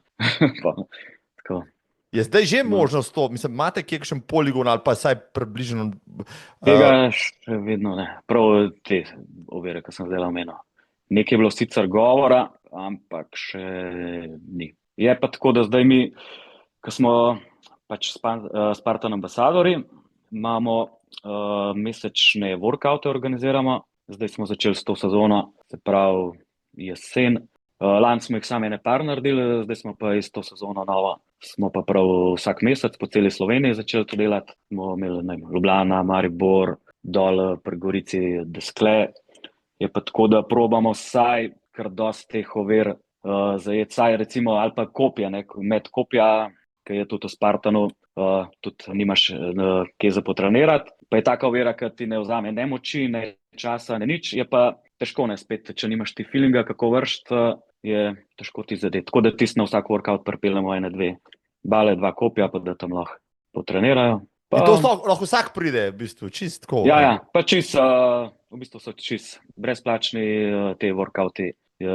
tako. Je zdaj že možnost to, mislim, imate kakšen poligon ali pa saj približno? Tega še vedno ne, prav te ovire, ki sem zdaj omenil. Nekaj je bilo sicer govora, ampak še ni. Je pa tako, da zdaj mi, ko smo pač Spartan ambasadori, imamo mesečne workoute organiziramo, zdaj smo začeli s to sezono, se pravi jesen. Lani smo jih sami ene par naredili, zdaj smo pa iz to sezono novo. Smo pa prav vsak mesec po celi Sloveniji začeli to delati. Smo imeli Ljubljana, Maribor, dol pri Gorici, Deskle. Je pa tako, da probamo vsaj kar dosti teh ovir zajeti, saj recimo ali pa kopja, med kopja, ki je tudi v Spartanu, tudi nimaš kje za potrenirati. Pa je taka ovira, ki ti ne vzame ne moči, ne časa, ne nič. Je pa težko, spet, če nimaš ti feelinga, kako vršt, je težko ti zadeti. Tako da na vsak workout pripeljemo 1-2 bale, 2 kopja, pa da tam lahko potrenirajo. In to lahko vsak pride, v bistvu, čist tako. Ja, pa čist, v bistvu so čist brezplačni te workouti,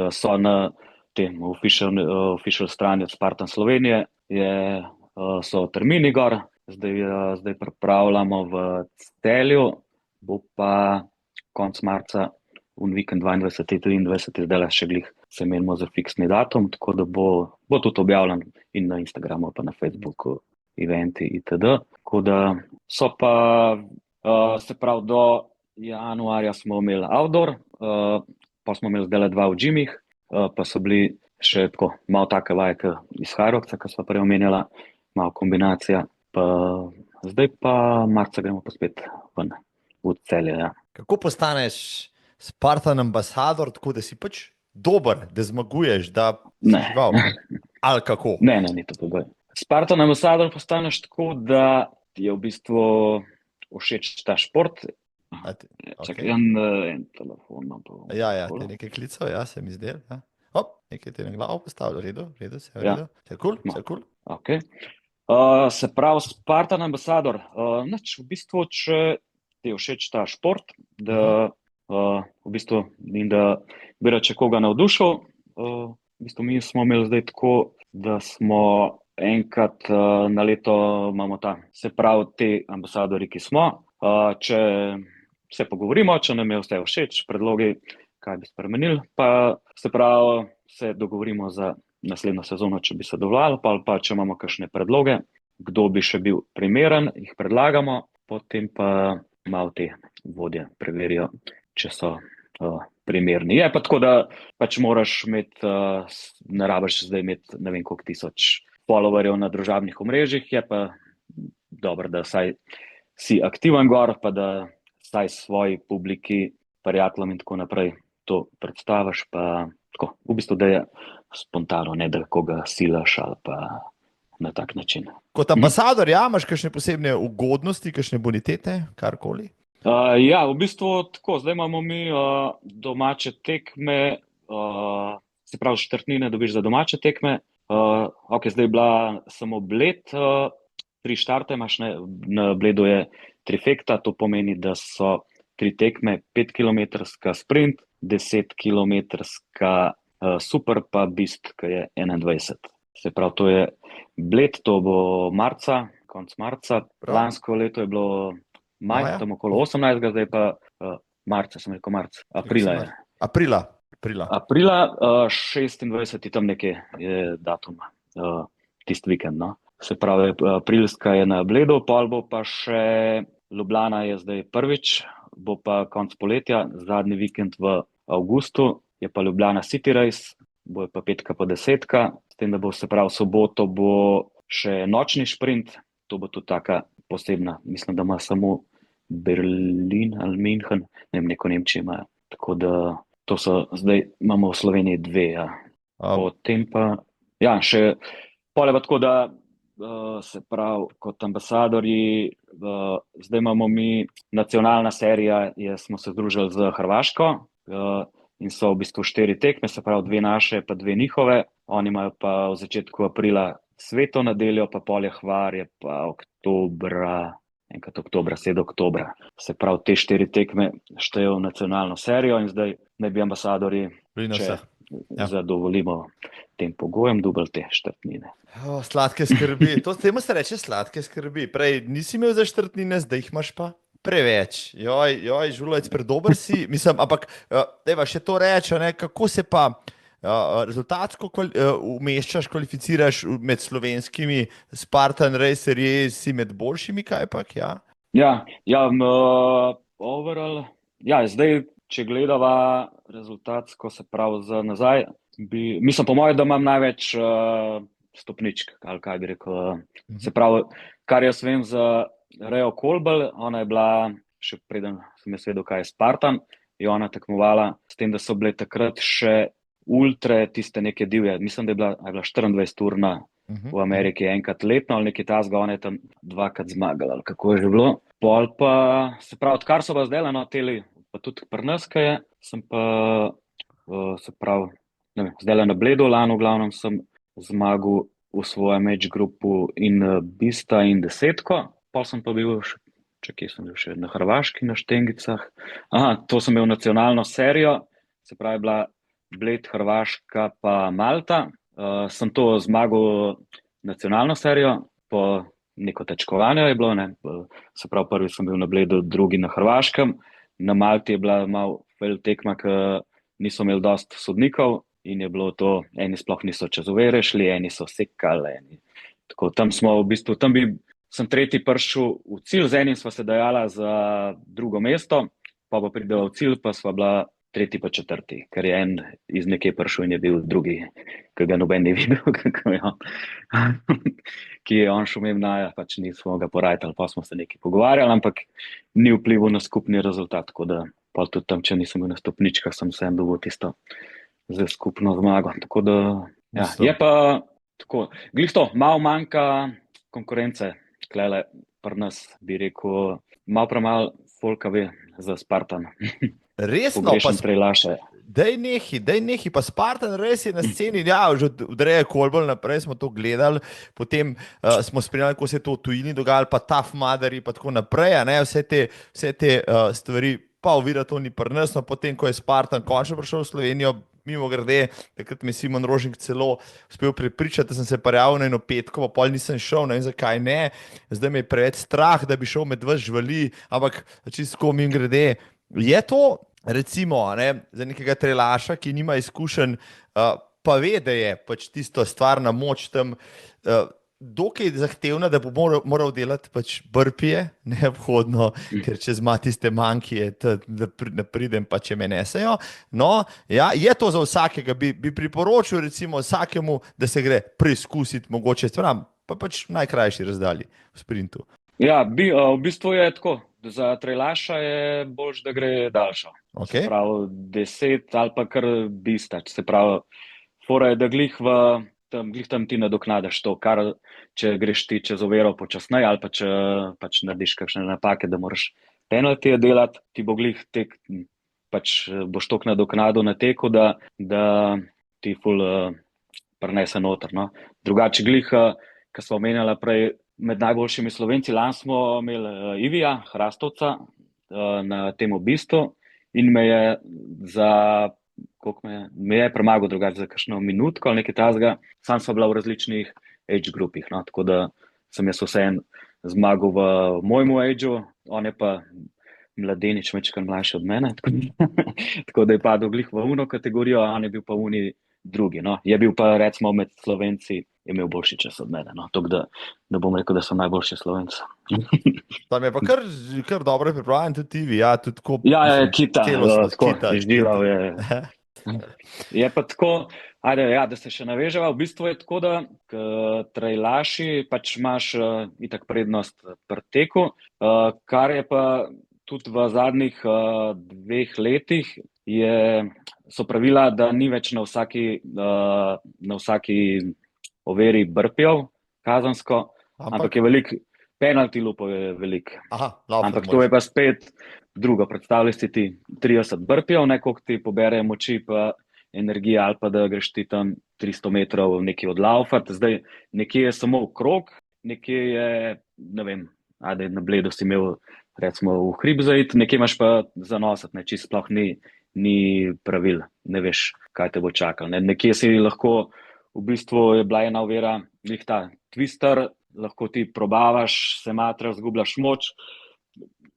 so na tem official strani od Spartan Slovenije, so termini gor, zdaj pripravljamo v Celju, bo pa konec marca, vikend 22. 23. zdaj še glih se menimo za fiksni datum, tako da bo tudi objavljen in na Instagramu, pa na Facebooku, eventi itd. Tako da so pa, se pravi, do januarja smo imeli outdoor, pa smo imeli zdaj 2 v džimih, pa so bili še tako malo take vaje iz Harrogca, ki smo prej omenjala, malo kombinacija, pa zdaj pa marca gremo pa spet ven v Celje, ja. Kako postaneš Spartan ambasador, tako da si pač dober, da zmaguješ, da si žival? Ali kako? Ne, ni to pogoj. Spartan ambasador postaneš tako, da ti je v bistvu všeč ta šport. Čakaj, en telefon. Ja, te nekaj klicev, ja, se mi zdel. Ja. Nekaj ti na glavo postavlja, v redu, se v redu. Vse cool. Okay. Se pravi, Spartan ambasador, v bistvu, če ti je všeč ta šport, da v bistvu in da bi rad če koga navdušil, v bistvu mi smo imeli zdaj tako, da smo enkrat na leto imamo se pravi, te ambasadori, ki smo, če se pogovorimo, če nam je vse všeč, predlogi, kaj bi spremenili, pa se pravi, se dogovorimo za naslednjo sezono, če bi se dovolili, pa če imamo kakšne predloge, kdo bi še bil primeren, jih predlagamo, potem pa malo te vodje preverijo, če so primerni. Je pa tako, da pač moraš imeti, ne rabiš zdaj imeti ne vem koliko tisoč followerjev na družabnih omrežjih, je pa dobro, da saj si aktiven gor, pa da saj svoji publiki, prijateljem in tako naprej to predstaviš, pa tako, v bistvu, da je spontano, ne da koga silaš ali pa na tak način. Kot ambasador, ja, imaš kakšne posebne ugodnosti, kakšne bonitete, karkoli? Ja, v bistvu tako, zdaj imamo mi domače tekme, se pravi, četrtnine dobiš za domače tekme, zdaj je bila samo Bled, 3 štarte imaš, na Bledu je trifekta, to pomeni, da so 3 tekme, 5-kilometrska sprint, 10-kilometrska super, pa bist, ki je 21. Se pravi, to je Bled, to bo marca, konec marca, lansko leto je bilo maj, tam okolo 18, zdaj pa marca, sem rekel marca, aprila je. Aprila, 26. tam nekje je datum, tisti vikend, no. Se pravi, aprilska je na Bledu, pol bo pa še Ljubljana je zdaj prvič, bo pa konec poletja, zadnji vikend v avgustu, je pa Ljubljana City Race, bo pa 5 pa 10, s tem, da bo, se pravi, soboto bo še nočni šprint, to bo tudi taka posebna, mislim, da ima samo Berlin ali München, ne vem, neko Nemčijo imajo, tako da to so, zdaj imamo v Sloveniji 2, ja. Potem pa, ja, še pole pa tako, da se pravi, kot ambasadorji, zdaj imamo mi nacionalna serija, smo se združili z Hrvaško in so v bistvu 4 tekme, se pravi 2 naše, pa 2 njihove, oni imajo pa v začetku aprila Sveto nedeljo, pa polje Hvar je pa enkrat oktobra, 7. oktobra. Se pravi, te 4 tekme štejejo v nacionalno serijo in zdaj naj bi ambasadorji, če zadovoljimo tem pogojem, dobili te četrtnine. Sladke skrbi, temu se reče sladke skrbi. Prej nisi imel za četrtnine, zdaj jih imaš pa preveč. Joj, Žulovec, predober si. Mislim, ampak, dajva še to reči, kako se pa rezultatsko umeščaš, kvalificiraš med slovenskimi Spartan Racerji, si med boljšimi, kajpak, ja? Ja, overall, ja, zdaj, če gledava rezultatsko, se pravi za nazaj, mislim po mojem, da imam največ stopničk, ali kaj bi rekel. Se pravi, kar jaz vem za Reo Kolbel, ona je bila, še preden sem jaz vedel, kaj je Spartan, je ona tekmovala, s tem, da so bile takrat še ultre, tiste neke divje, mislim, da je bila 24-urna v Ameriki enkrat letno, ali nekaj tazga, ona je tam 2-krat zmagala, ali kako je že bilo. Pol pa, se pravi, odkar so pa zdaj teli, pa tudi pri nas, kaj je, sem pa, se pravi, ne vem, zdaj na Bledu, lani v glavnem sem zmagal v svojem age grupu in Bista in desetko, pa sem pa bil še, kje sem bil še na Hrvaški, na Štengicah. Aha, to sem imel nacionalno serijo, se pravi bila Bled, Hrvaška pa Malta. Sem to zmagal nacionalno serijo, po neko tečkovanje je bilo, ne. Se pravi, prvi sem bil na Bledu, drugi na Hrvaškem. Na Malti je bila malo fail tekma, ker niso imeli dosti sodnikov in je bilo to, eni sploh niso čez ovire šli, eni so sekali, eni. Tako, tam smo v bistvu, sem tretji prišel v cilj, z enim sva se dajala za drugo mesto, pa prideva v cilj, pa sva bila tretji pa četrti, ker je en iz nekje prišel in je bil drugi, ki ga noben ni videl, kako je on. Ki je on šel mimo naja, pač nismo ga porajtali, pa smo se nekaj pogovarjali, ampak ni vplival na skupni rezultat, tako da pa tudi tam, če nisem bil na stopničkah, sem vsem dobil tisto za skupno zmago. Tako da, ja, je pa tako, glih to, malo manjka konkurence, klele pri nas, bi rekel, malo premalo folka ve za Spartan. Resno, Pogrešam Trejlaše. Dej nehi, pa Spartan res je na sceni, ja, že od Reja Kolbol naprej smo to gledali, potem smo spremljali, kako se je to v tujini dogajalo, pa Tough Mudder pa tako naprej, ne, vse te stvari, pa ovira to ni pri nas, no, potem, ko je Spartan končno prišel v Slovenijo, mimo grede, takrat me Simon Rožnik celo uspel prepričati, da sem se prijavil na eno petko, pa pol nisem šel, ne vem zakaj ne, zdaj me je preveč strah, da bi šel med vas živali, ampak čisto mimo grede, je to recimo, ne, za nekega trelaša, ki nima izkušenj, pa ve, da je pač tisto stvarna moč tam dokaj zahtevna, da bo moral delati pač burpije, neobhodno, ker če zma tiste mankije, da pridem pa če me nesejo. No, ja, je to za vsakega, bi priporočil recimo vsakemu, da se gre preizkusiti mogoče stvar, pa pač najkrajši razdalji v sprintu. Ja, v bistvu je tako. Za trejlaša je boljš, da gre daljšo. Okay. Se pravi 10 ali pa kar bistač. Se pravi, fora je, da glih tam ti nadoknadaš to, kar če greš ti čez oviro počasneje ali pa če pač narediš kakšne napake, da moraš penaltije delati, ti bo glih pač boš toliko nadoknadil na teku, da ti ful prinese noter. No. Drugače glih, kar smo omenjali prej, med najboljšimi Slovenci, lani smo imeli Ivija Hrastovca na tem Bistu in me je premagal drugače za kakšno minutko ali nekaj takega, sam sva bila v različnih age grupih, no, tako da sem jaz vseeno zmagal v mojemu ageu, on je pa mladenič, mečkar mlajši od mene, tako da je padel glih v uno kategorijo, a on je bil pa v uni drugi, no. Je bil pa recimo med Slovenci, je imel boljši čas od mene, no. Tako da ne bom rekel, da sem najboljši Slovenc. Tam je pa kar dobro pripravljen tudi TV, ja, tudi tako. Ja, Kita, tako, izdelal je. Je pa tako, ajde, ja, da se še naveževa, v bistvu je tako, da trejlaši pač imaš itak prednost pri teku, kar je pa tudi v zadnjih 2 letih so pravila, da ni več na vsaki overi brpjev kazansko, ampak je veliko, penalty lupov je veliko. Ampak to je pa spet drugo, predstavljaj si ti 30 brpjev, koliko ti pobere moči pa energija ali pa da greš ti tam 300 metrov nekaj odlaufati. Zdaj nekje je samo krog, nekje je, ne vem, ajde na Bledu si imel recimo v hrib zaiti, nekje imaš pa zanosati, čisto sploh ni pravil, ne veš, kaj te bo čakalo. Nekje si lahko, v bistvu je bila ena ovira, njih ta twister, lahko ti probavaš, se matraš, zgubljaš moč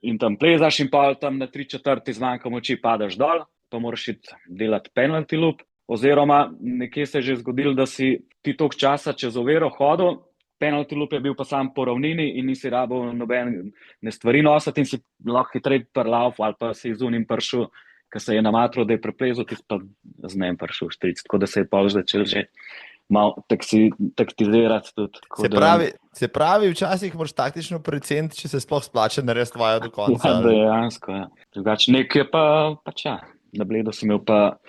in tam plezaš in pa tam na 3/4 zmanjka moči padaš dol, pa moraš iti delati penalty loop, oziroma nekje se je že zgodilo, da si ti toliko časa čez oviro hodil, penalty loop je bil pa sam po ravnini in nisi rabil nobene stvari nositi in si lahko hitreje prlauf ali pa si z unim prišel, ker se je namatral, da je preplezal, ti pa z njim prišel v štric, tako da se je pa začel že malo taktizirati tudi. Se pravi, včasih moraš taktično preceniti, če se sploh splača narediti vajo do konca. Ja, dejansko, ja. Drugače nekaj pač ja, na Bledu sem imel pa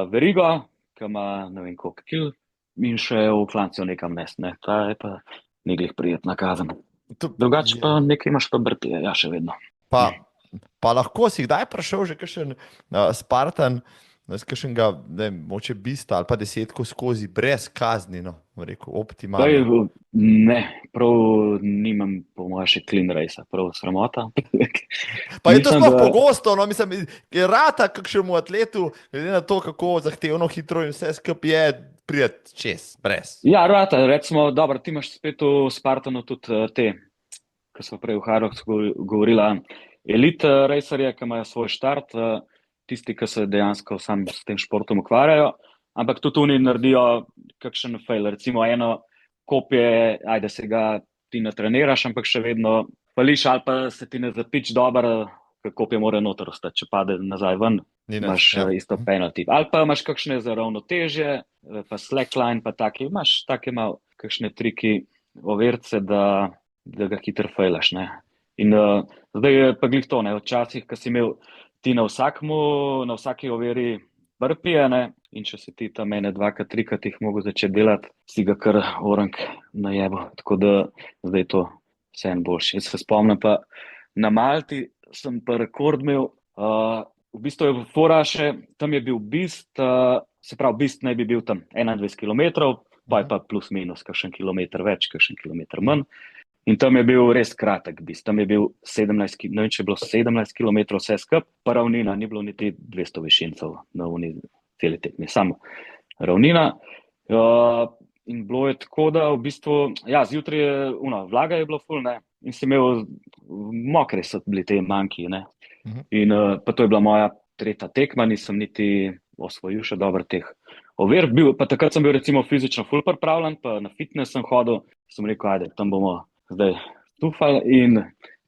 verigo, ki ima ne vem koliko kil in še v klancijo nekam nest, ne. Ta je pa neglih prijetna kazen. Drugače pa nekaj imaš pa brpije, ja, še vedno. Pa lahko si kdaj prišel že kakšen Spartan Jaz kakšnega, ne vem, moče bista ali pa desetko skozi brez kazni, no, bom rekel, Daj, optimalno. ne, prav nimam po mojem še clean race, prav sramota. Pa je to Mislim, sploh da pogosto, no, mislim, je rata kakšnemu atletu, glede na to, kako zahtevno, hitro in vse skupaj je, prijeti čez, brez. ja, rata, recimo, dobro, ti imaš spet v Spartanu tudi te, ki smo prej v Haroksku govorila, elite racerje, ki imajo svoj štart, tisti, ki se dejansko sam s tem športom ukvarjajo, ampak tudi oni naredijo kakšen fail, recimo eno kopje, ajde se ga ti natreniraš, ampak še vedno pališ ali pa se ti ne zapič dobro, ker kopje mora noter ostati, če pade nazaj ven, Ni nas, imaš ja. isto penalty. Ali pa imaš kakšne za ravnotežje, pa slackline, pa taki, imaš take malo kakšne triki, overce, da ga hitro fejlaš, ne. In zdaj je pa glih to, ne, včasih, ko si imel ti na vsaki overi burpije, ne, in če si ti tam ene dvakrat, trikrat jih mogel začeti delati, si ga kar orang najebo, tako da zdaj je to vse en boljši. Jaz se spomnim pa, na Malti sem pa rekord imel, v bistvu je fora še, tam je bil Bist, se pravi, Bist naj bi bil tam 21 km, pa je pa plus minus, kakšen kilometer več, kakšen kilometer manj. In tam je bil res kratek Bist, tam je bil 17, ne vem, če je bilo 17 km vse skup, pa ravnina, ni bilo niti 200 višincev na uni celi tekmi, samo ravnina. In bilo je tako, da v bistvu, ja, zjutraj je, vlaga je bilo ful, ne, in si imel, mokre so bili te manjki, ne. In pa to je bila moja tretja tekma, nisem niti osvojil še dobro teh ovir, pa takrat sem bil recimo fizično ful pripravljen, pa na fitness sem hodil, sem rekel, ajde, tam bomo zdaj stufali in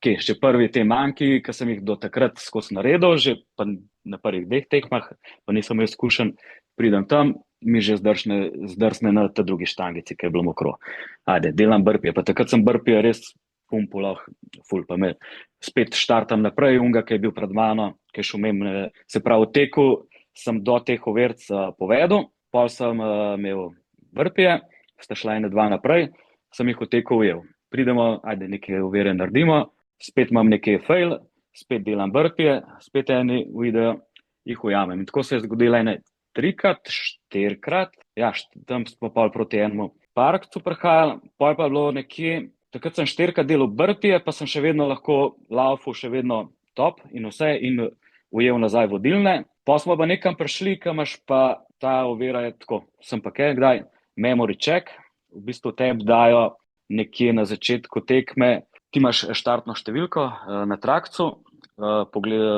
še prvi te manjki, ki sem jih do takrat skozi naredil, že pa na prvih dveh tekmah, pa nisem imel izkušenj, pridem tam, mi že zdrsne na ta drugi štangici, ki je bilo mokro. Ajde, delam burpije, pa takrat sem burpije res pumpulah, ful, pa me spet štartam naprej, unga, ki je bil pred mano, ki je šumem, se pravi, v teku sem do teh overc povedal, pol sem imel burpije, sta šla ene dva naprej, sem jih v teku ujel. Pridemo, ajde, neke ovire naredimo, spet imam neke fail, spet delam burpije, spet eni uidejo, jih ujamem. In tako se je zgodilo ene 3-krat, 4-krat, ja, tam smo pol proti enemu parkcu prihajali, pol pa je bilo nekje, takrat sem 4-krat delal burpije, pa sem še vedno lahko laufal, še vedno top in vse, in ujel nazaj vodilne. Pa smo pa nekam prišli, kam imaš pa ta ovira je tako, sem pa kaj, kdaj, memory check, v bistvu tebi dajo nekje na začetku tekme, ti imaš štartno številko na trakcu,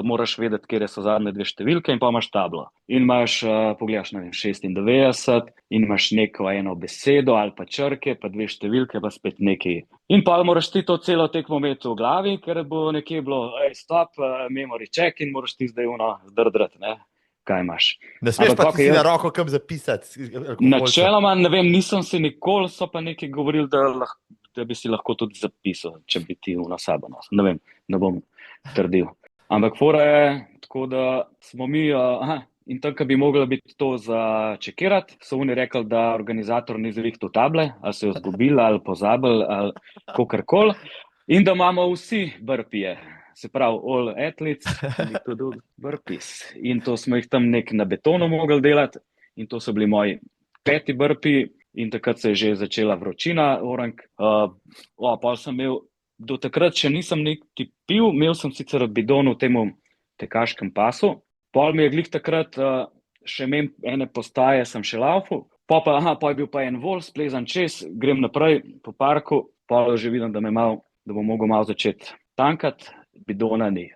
moraš vedeti, kje so zadnje dve številke in pa imaš tablo. In imaš, pogledaš, ne vem, 96 in imaš neko eno besedo ali pa črke, pa dve številke, pa spet nekaj. In pa moraš ti to celo tekmo imeti v glavi, ker bo nekje bilo, stop, memory check in moraš ti zdaj zdrdrat, ne, kaj imaš. Ne smeš Ampak pa ti si na roko kam zapisati. Načeloma, ne vem, nisem si nikoli, so pa nekaj govorili, da bi si lahko tudi zapisal, če bi ti na sabo nosil. Ne vem, ne bom trdil. Ampak fora je tako, da smo mi, in tam, ko bi mogla biti to začekirati, so oni rekli, da organizator ni zavihtel table, ali se jo zgubili, ali pozabili, ali kakorkoli, in da imamo vsi burpije. Se pravi, all athletes need to do burpees. In to smo jih tam nek na betonu mogli delati, in to so bili moji 5. burpiji, in takrat se je že začela vročina, orang. Pa sem imel, do takrat še nisem niti pil, imel sem sicer bidon v temu tekaškem pasu, pol mi je glih takrat, še imel ene postaje, sem še laufal, pa je bil pa en vol, splezan čez, grem naprej po parku, pa že vidim, da bom mogel malo začeti tankati, bidona ni.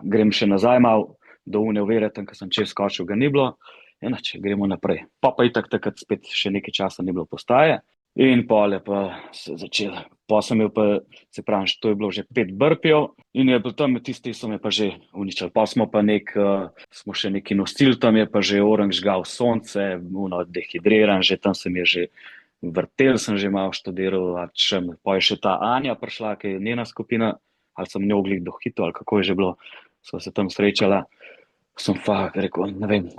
Grem še nazaj malo, do une ovire, tam, ko sem čez skočil, ga ni bilo, če gremo naprej. Pa itak takrat spet še nekaj časa ni bilo postaje in pol je pa se začel. Pa sem imel pa, se pravi, to je bilo že 5 burpijev in je bil tam, tisti so me pa že uničili. Pa smo pa smo še neki nosili, tam je pa že orang žgal sonce, dehidriran, že tam sem je že vrtel, sem že malo študiral, pa je še ta Anja prišla, ki je njena skupina, ali sem njo glih dohitil, ali kako je že bilo, sva se tam srečala. Sem rekel, ne vem,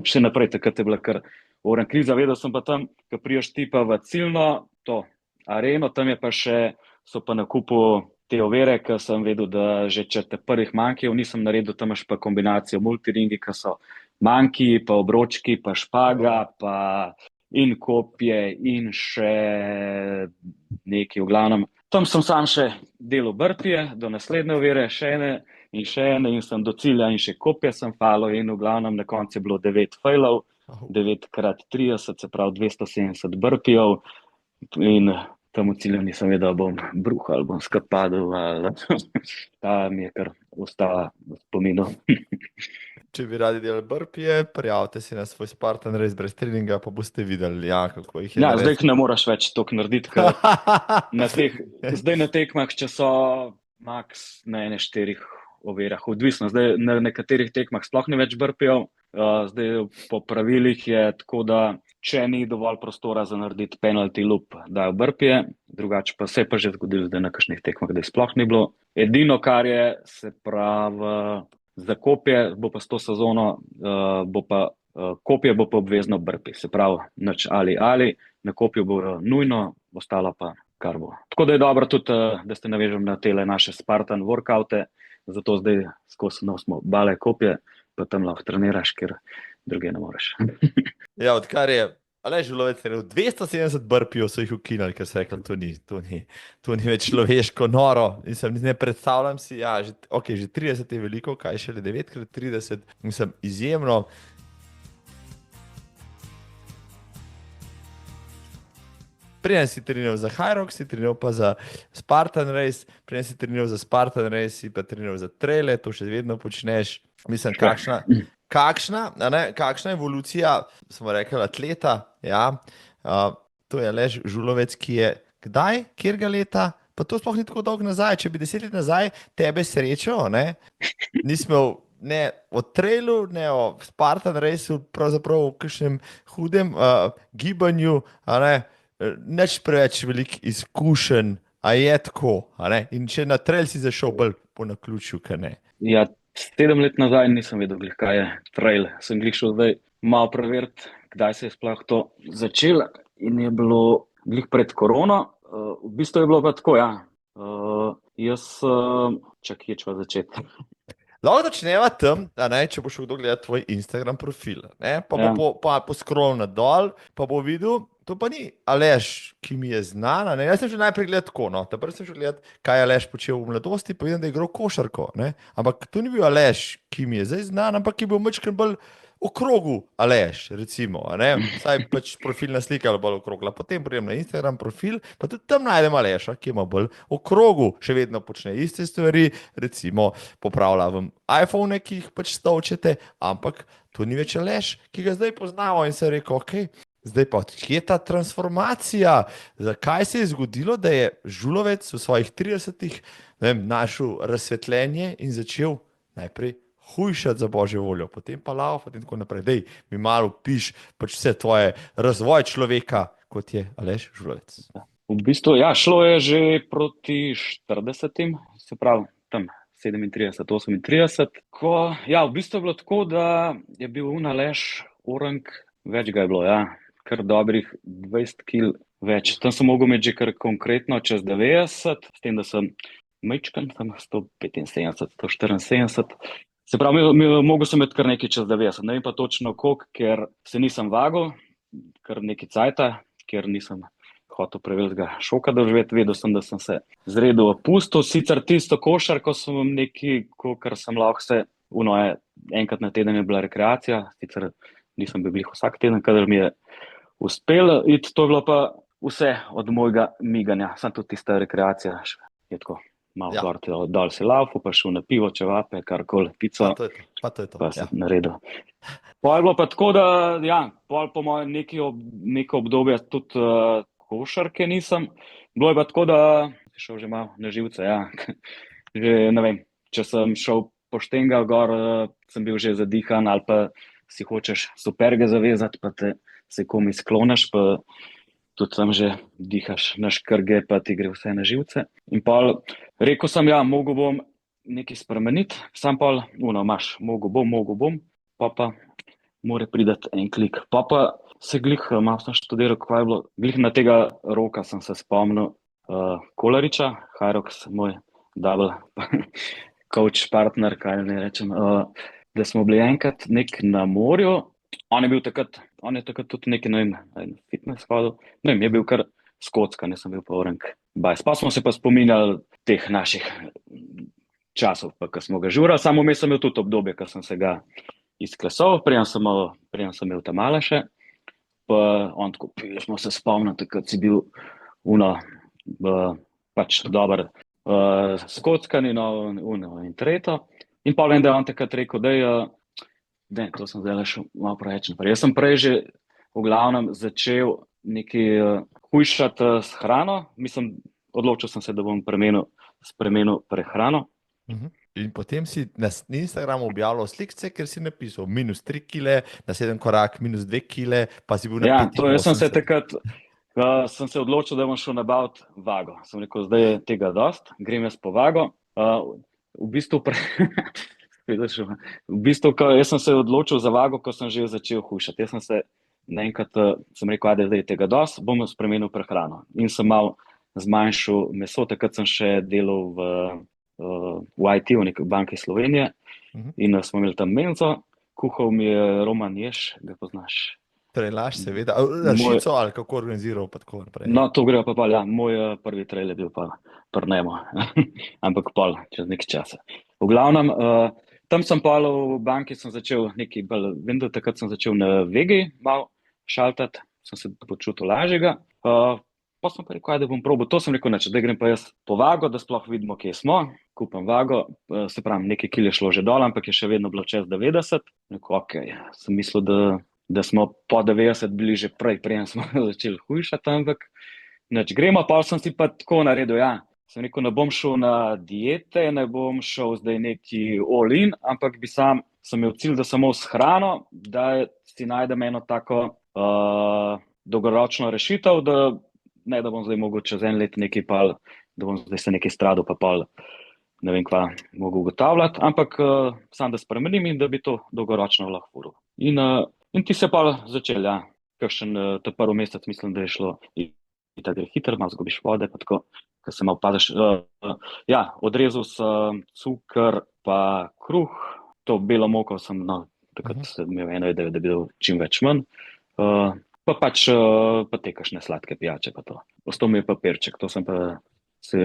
še naprej, takrat je bila kar orang kriza, vedel sem pa tam, ko prijaš ti pa v ciljno to areno, tam je pa še, so pa na kupu te ovire, ker sem vedel, da že če te prvih manjkov nisem naredil, tam imaš pa kombinacijo multiringi, ki so manki, pa obročki, pa špaga, pa in kopje, in še nekaj, v glavnem. Tam sem sam še delal brpije, do naslednje ovire, še ene, in sem do cilja, in še kopje sem falil, in v glavnem na koncu je bilo 9 failov, 9x30, se pravi 270 brpijev, in tam v cilju nisem vedel, da bom bruhal, ali bom skapadil, ali ta mi je kar ostala v spominu. Če bi radi delali burpije, prijavite se na svoj Spartan Race brez treninga, pa boste videli, ja, kako jih je Ja, zdaj narediti. ne moraš več toliko narediti, ker zdaj na tekmah, če so max na 4 ovirah, odvisno. Zdaj na nekaterih tekmah sploh ni več burpijev, zdaj po pravilih je tako, da če ni dovolj prostora za narediti penalty loop, dajo burpije, drugače pa se je pa že zgodilo, da na kakšnih tekmah, da je sploh ni bilo. Edino, kar je, se pravi, za kopje bo pa s to sezono, kopje bo pa obvezno burpee, se pravi, nič ali, na kopju bo nujno, ostalo pa kar bo. Tako da je dobro tudi, da ste navežem na tele naše Spartan workoute, zato zdaj skozi nosimo bale kopje, pa tam lahko treniraš, ker druge ne moreš. Ja, odkar je Aleš Žulovec naredil 270 burpijev, so jih ukinili, ker so rekli, to ni več človeško noro. Ne predstavljam si, ja, že 30 je veliko, kaj šele 9x30, mislim, izjemno. Preden si treniral za Hyrox, si treniral pa za Spartan Race, preden si treniral za Spartan Race, si pa treniral za traile, to še vedno počneš. Mislim, kakšna evolucija, smo rekli, atleta, ja. To je Aleš Žulovec, ki je kdaj, kjerga leta, pa to sploh ni tako dolgo nazaj, če bi 10 let nazaj tebe srečal, ne, nismo ne o trailu, ne o Spartan Raceu, pravzaprav o kakšnem hudem gibanju, ne, neč preveč velik izkušenj, a je tako, a ne? In če na trail si zašel bolj po naključju, kaj ne? Ja, 7 let nazaj nisem vedel, kaj je trail. Sem glih šel zdaj malo preveriti, kdaj se je sploh to začelo, in je bilo glih pred korono. V bistvu je bilo pa tako, ja. Čakaj, če pa začeti. Lahko začneva tam, če bo šel kdo gledati tvoj Instagram profil, ne? Pa bo poskrolil nadol, pa bo videl, to pa ni Aleš, ki mi je znan, ne? Jaz sem že najprej gledal tako, no, prvi sem že gledal, kaj je Aleš počel v mladosti, pa vidim, da je igral košarko, ne? Ampak to ni bil Aleš, ki mi je zdaj znan, ampak je bil majčkeno bolj v krogu Aleš, recimo, ne? Saj pač profilna slika je bolj okrogla, potem pridem na Instagram profil, pa tudi tam najdem Aleša, ki ima bolj v krogu, še vedno počne iste stvari, recimo popravlja vam iPhone, ki jih pač stolčete, ampak to ni več Aleš, ki ga zdaj poznamo, in se je rekel, ok, zdaj pa kje je ta transformacija, zakaj se je zgodilo, da je Žulovec v svojih 30-ih, ne vem, našel razsvetljenje in začel najprej hujšati za božjo voljo, potem pa lauf, potem tako naprej. Dej, mi malo piš pač vse tvoje razvoj človeka, kot je Aleš Žulovec. V bistvu, ja, šlo je že proti 40, se pravi, tam 37, 38. Ja, v bistvu je bilo tako, da je bil Aleš Orang, več ga je bilo, ja, kar dobrih 20 kg več. Tam sem mogel imeti že kar konkretno čez 90, s tem, da sem majčkan, tam 175, 174. Se pravi, mogel sem imeti kar nekaj čez 90, ne vem pa točno koliko, ker se nisem vagal, kar nekaj cajta, ker nisem hotel prevelikega šoka doživeti. Vedel sem, da sem se zredil opustil, sicer tisto košarko sem nekaj, kar sem lahko se, enkrat na teden je bila rekreacija, sicer nisem bil glih vsak teden, kadar mi je uspel iti, to je bilo pa vse od mojega miganja, sem tudi tista rekreacija, je tako. Malo gor, dol si laufu, pa šel na pivo, čevape, karkoli, pico, pa to je to, pa sem naredil. Pol je bilo pa tako, da, ja, pol po mojem neko obdobje tudi košarke nisem. Bilo je pa tako, da šel že malo na živce, ja. Že, ne vem, če sem šel poštengal gor, sem bil že zadihan, ali pa si hočeš superge zavezati, pa te se komi skloniš, pa tudi tam že dihaš na škrge, pa ti gre vse na živce. In pol rekel sem, ja, mogel bom nekaj spremeniti, sam pol, mogel bom, pa mora pridati en klik. Pa se glih, malo sem študiral, kaj je bilo, glih na tega Roka sem se spomnil, Kolariča, Hyrox, moj double coach partner, kaj ne rečem, da smo bili enkrat nek na morju. On je takrat tudi neki, ne vem, en fitness hodil. Ne vem, je bil kar skocka, nisem bil pa orenk bajs. Pa smo se pa spominjali teh naših časov, pa ko smo ga žurali, samo vmes sem imel tudi obdobje, ko sem se ga izklesal, preden sem imel tam male še. Pa on tako, smo se spomnili, takrat si bil uno, pač dober skockan in uno in treto. In pa vem, da je on takrat rekel, to sem zdaj le še malo preveč naprej. Jaz sem prej že v glavnem začel nekaj hujšati s hrano. Mislim, odločil sem se, da bom spremenil prehrano. In potem si na Instagramu objavljal slikce, ker si napisal -3 kile, naslednji korak -2 kile, pa si bil na 85. Jaz sem se takrat sem se odločil, da bom šel nabaviti vago. Sem rekel, zdaj je tega dost, grem jaz po vago. V bistvu, jaz sem se odločil za vago, ko sem že začel hujšati. Jaz sem se naenkrat rekel, da je tega dost, bom spremenil prehrano. In sem malo zmanjšal meso, takrat sem še delal v IT, v neki banki Slovenije. In smo imeli tam menzo, kuhal mi je Roman Jež, ga poznaš. Trejlaš, seveda. Rašico ali kako organiziral pa tako naprej? No, to gre pa ja. Moj prvi trejl je bil pa Prnemo, ampak pol, čez nekaj časa. V glavnem, tam sem pol v banki, sem začel nekaj bolj, vem, da takrat sem začel na vegi malo šaltati, sem se počutil lažjega. Pa sem pa rekel, da bom probal, to sem rekel, da grem pa jaz po vago, da sploh vidimo, kje smo. Kupam vago, se pravi, nekaj kil je šlo že dol, ampak je še vedno bilo čez 90. Rekel, sem mislil, da smo po 90 bili že preden smo začeli hujšati, ampak gremo, pa sem si pa tako naredil, sem rekel, ne bom šel na diete, ne bom šel zdaj neki all in, ampak sem imel cilj, da samo s hrano, da si najdem eno tako dolgoročno rešitev, da bom zdaj mogel čez en let nekaj pal, da bom zdaj se nekaj stradil, pa pal, ne vem kva mogel ugotavljati, ampak sam da spremenim in da bi to dolgoročno lahko furil. In ti se pa začel, kakšen ta prvi mesec, mislim, da je šlo, in tako gre hitro, malo zgubiš vode, pa tako, ko se malo paziš. Odrezal sem cukor pa kruh, to belo moko sem, takrat sem imel eno idejo, da bi dal čim več manj. Pa pač pa te kakšne sladke pijače pa to. Ostal mi je papirček, to sem pa se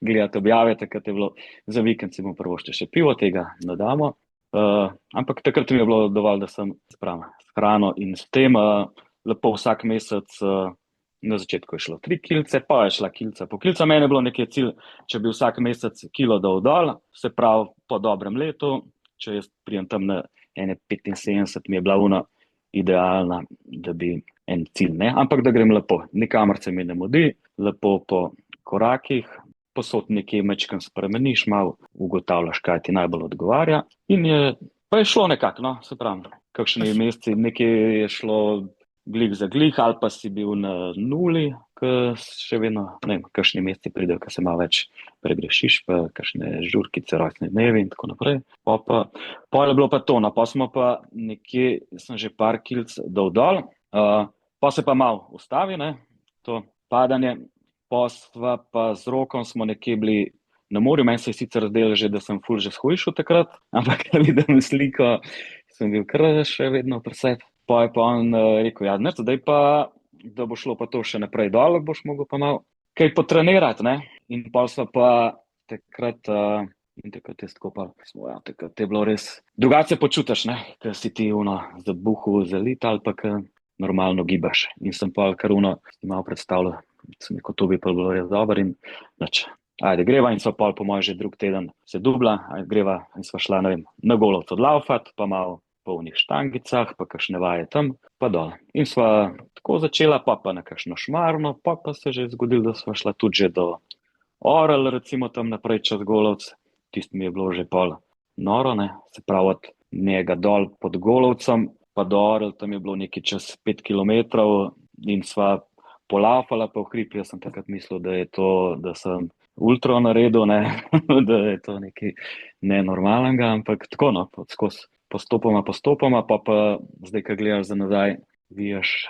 gledati objave, takrat je bilo za vikend si bom prvošče še pivo, tega ne damo. Ampak takrat mi je bilo dovolj, da sem spravil s hrano in s tem lepo vsak mesec, na začetku je šlo 3 kilce, pa je šla kilca po kilca. Meni je bilo nekaj cilj, če bi vsak mesec kilo dol, se pravi po dobrem letu, če jaz prijem tam na 75, mi je bila una idealna, da bi en cilj, ne, ampak da grem lepo, nikamor se mi ne mudi, lepo po korakih, posod nekje mečkam spremeniš, malo ugotavljaš, kaj ti najbolj odgovarja in pa je šlo nekako, se pravi, kakšni meseci, nekaj je šlo glih za glih, ali pa si bil na nuli, še vedno, ne vem, kakšni meseci pridejo, ko se malo več pregrešiš, pa kakšne žurkice, rojstne dnevi in tako naprej. Pa je bilo pa to, pa smo pa nekje, sem že par kilc dol, pa se pa malo ustavi, to padanje, pa sva pa z Rokom smo nekje bili na morju, meni se je sicer zdelo že, da sem ful že shujšal takrat, ampak da vidim sliko, sem bil kar še vedno presep. Pa je pa on rekel, zdaj pa, da bo šlo pa to še naprej dol, boš mogel pa malo kaj potrenirati, in pa sva pa takrat, je tako pa, takrat je bilo res, drugače počutiš, ker si ti za buhu zalit ali pa ker normalno gibaš. In sem pa kar malo predstavljal, sem rekel, to bi pa bilo res dobro in ajde, greva in sva pa po mojem že drug teden se dubla, greva in sva šla, ne vem, na Golovec odlaufat, pa malo po unih štangicah, pa kakšne vaje tam, pa dol. In sva tako začela, pa na kakšno šmarno, pa se že zgodilo, da sva šla tudi že do Orel, recimo tam naprej čez Golovec. Tisto mi je bilo že pol noro, se pravi od njega dol pod Golovcem, pa do Orel, tam je bilo nekaj čez 5 kilometrov in sva polaufala pa v hrib. Jaz sem takrat mislil, da je to, da sem ultra naredil, da je to nekaj nenormalnega, ampak tako, skozi postopoma, pa zdaj, ko gledaš za nazaj, vidiš,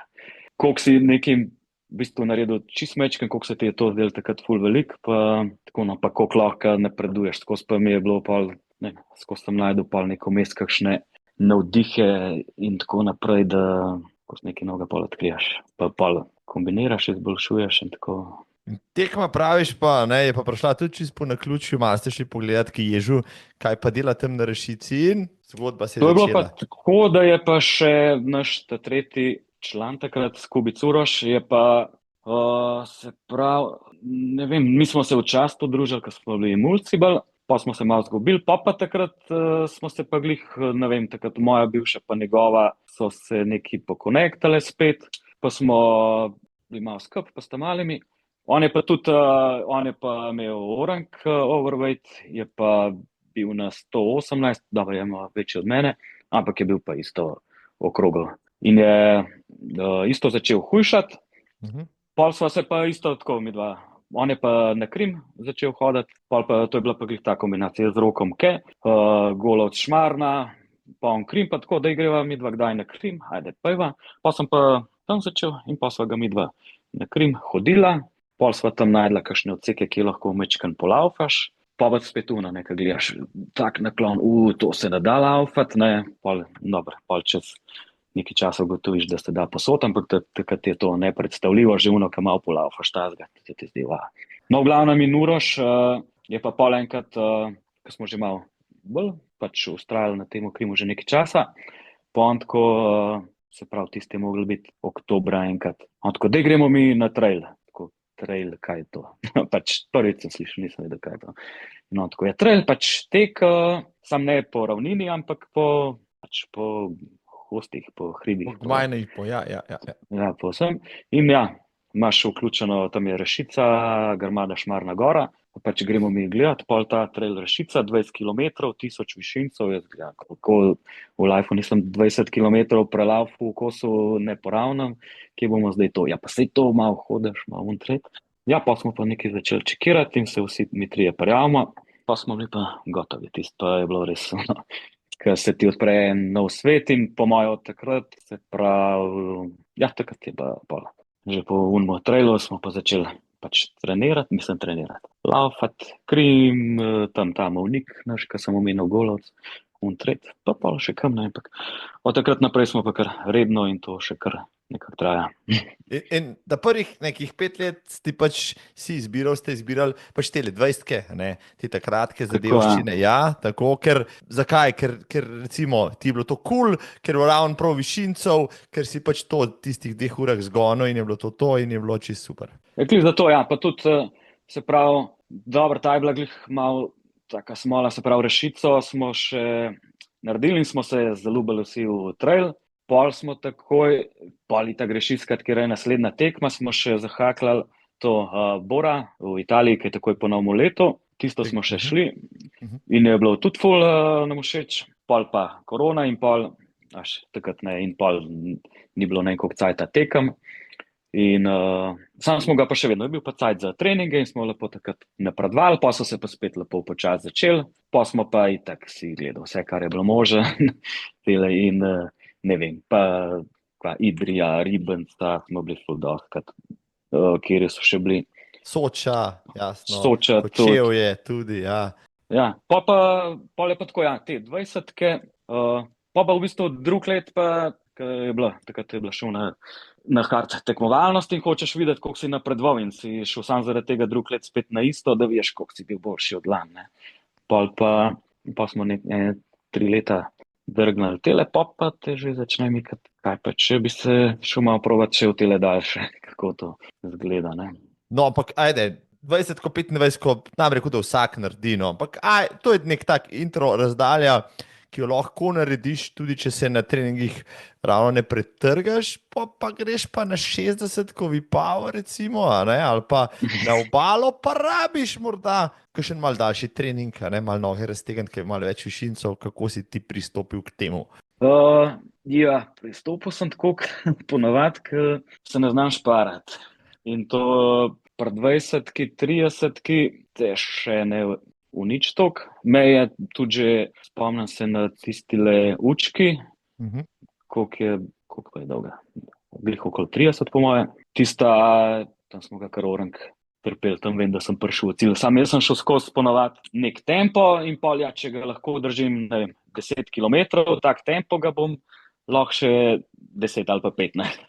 koliko si nekim v bistvu naredil čist mečken, koliko se ti je to zdelo takrat ful velik, pa tako, pa koliko lahko napreduješ, skozi pa mi je bilo pol ne, skozi sem najdel pol neko mes, kakšne navdihe in tako naprej, da ko si nekaj novega pol odkrijaš, pa pol kombiniraš, izboljšuješ in tako. Tekma praviš pa, ne, je pa prišla tudi čisto po naključju, malo ste šli pogledat, ki ježu, kaj pa dela tam na Rešici in zgodba se je To je bilo pa začela. tako, da je pa še naš ta tretji član takrat, Skubic Uroš, je pa, se pravi, ne vem, mi smo se včasih podružili, ko smo bili mulci bolj, pa smo se malo zgubili, pa takrat smo se pa glih, ne vem, takrat moja bivša pa njegova so se neki pokonektale spet, pa smo bili malo skup, pa sta malimi. On je pa tudi, on je pa imel orang overweight, je pa bil na 118, dobro je malo večji od mene, ampak je bil pa isto okrogel. In je isto začel hujšati, pol sva se pa isto tako midva. On je pa na Krim začel hoditi, pol pa to je bila pa glih ta kombinacija z Rokom Ke, Golovc Šmarna, pa on Krim, pa tako, da greva midva kdaj na Krim, ajde pojva. Pa sem pa tam začel in pa sva ga midva na Krim hodila. Pol sva tam najdla kakšne odseke, ki lahko mečkan polaufaš, pa pa spet uno, nekaj gledaš, tak naklon, to se ne da laufat, ne, pol, dobro, pol čez nekaj časa ugotoviš, da se da posod, ampak takrat je to nepredstavljivo, že uno, ki malo polaufaš tazga, ti zdi, No, v glavnem in Uroš je pa pol enkrat, ko smo že malo bolj pač ustrajali na tem Krimu že nekaj časa, pa on tako, se pravi, tiste je mogli biti oktobra enkrat, on tako, daj gremo mi na trail. Trail, kaj je to? Pač prvič sem slišal, nisem vedel, kaj je to. No, tako je trail, pač tek, sam ne po ravnini, ampak po hostih, po hribih. Ja. Ja, po vsem. In ja, imaš vključeno, tam je Rešica, Grmada Šmarna gora, pač gremo mi gledati, pol ta trail Rešica, 20 km, 1000 višincev, jaz gledam, kako v lifeu nisem 20 km prelaufu v kosu neporavnem, kje bomo zdaj to? Ja, pa sej to malo hodiš, malo untret. Ja, pa smo pa nekaj začeli čekirati in se vsi mi trije prijavimo, pa smo bili pa gotovi, tisto pa je bilo res, ker se ti odpre nov svet in po mojo od takrat, se pravi, ja, takrat je pa že po unmo trailu smo pa začeli pač trenirati, laufati, Krim, tam Mavnik, naš, ki sem omenil Golovc, untret, pa še kam ne, ampak od takrat naprej smo pa kar redno in to še kar nekako traja. In da prvih nekih 5 let ste izbirali pač tele 20-ke, te kratke zadevščine, ja, tako, zakaj? Ker recimo ti je bilo to kul, ker je bilo ravno prav višincev, ker si pač to v tistih 2 urah zgonil in je bilo to in je bilo čisto super. Rekli zato, ja, pa tudi, se pravi, dobro, ta je bila glih malo taka smola, se pravi, Rešico smo še naredili in smo se zaljubili vsi v trail. Pol smo takoj, ta Rešica, ker je naslednja tekma, smo še zahaklali to Bora v Italiji, ki je takoj po novem letu. Tisto smo še šli in je bilo tudi ful nam všeč. Pol pa korona in pol, takrat ne, in pol ni bilo nekog cajta tekem. In sam smo ga pa še vedno, je bil pa cajt za treninge in smo lepo takrat napredovali, pa so se pa spet lepo počas začeli, pa smo pa itak si gledali vse, kar je bilo možno. In ne vem, pa Idrija, Ribenca, smo bili ful dostkrat, kjer so še bili. Soča, jasno. Soča Kočevje tudi, ja. Ja, pol je pa tako, ja, te 20-ke, pa v bistvu drug let pa, takrat je bila šel na hard tekmovalnost in hočeš videti, koliko si napredoval in si šel sam zaradi tega drug let spet na isto, da veš, koliko si bil boljši od lani, ne. Pol pa smo 3 leta drgnali tele, pa te že začne mikati, kaj pa, če bi se šel malo probati še v tele daljše, kako to zgleda, ne. No, ampak ajde, 20-ko, 25-ko, nam rekel, da vsak naredi, no, ampak to je nek tak intro razdalja, ki jo lahko narediš, tudi če se na treningih ravno ne pretrgaš, pa greš pa na 60-ko Vipavo, recimo, ali pa na obalo, pa rabiš morda kakšen mal daljši trening, mal noge raztegniti, ker je malo več višincev, kako si ti pristopil k temu? Ja, pristopil sem tako ponavadi, ker se ne znam šparati. In to pri 20-ki, 30-ki te še ne v nič tok. Me je tudi že, spomnim se na tistile učki, koliko pa je dolga? Glih okoli 30 po moje. Tista, tam smo ga kar orang trpel, tam vem, da sem prišel v cilj. Sam jaz sem šel skozi ponovadi nek tempo in pol, ja, če ga lahko držim, ne vem, 10 km, tak tempo ga bom lahko še 10 ali pa 15.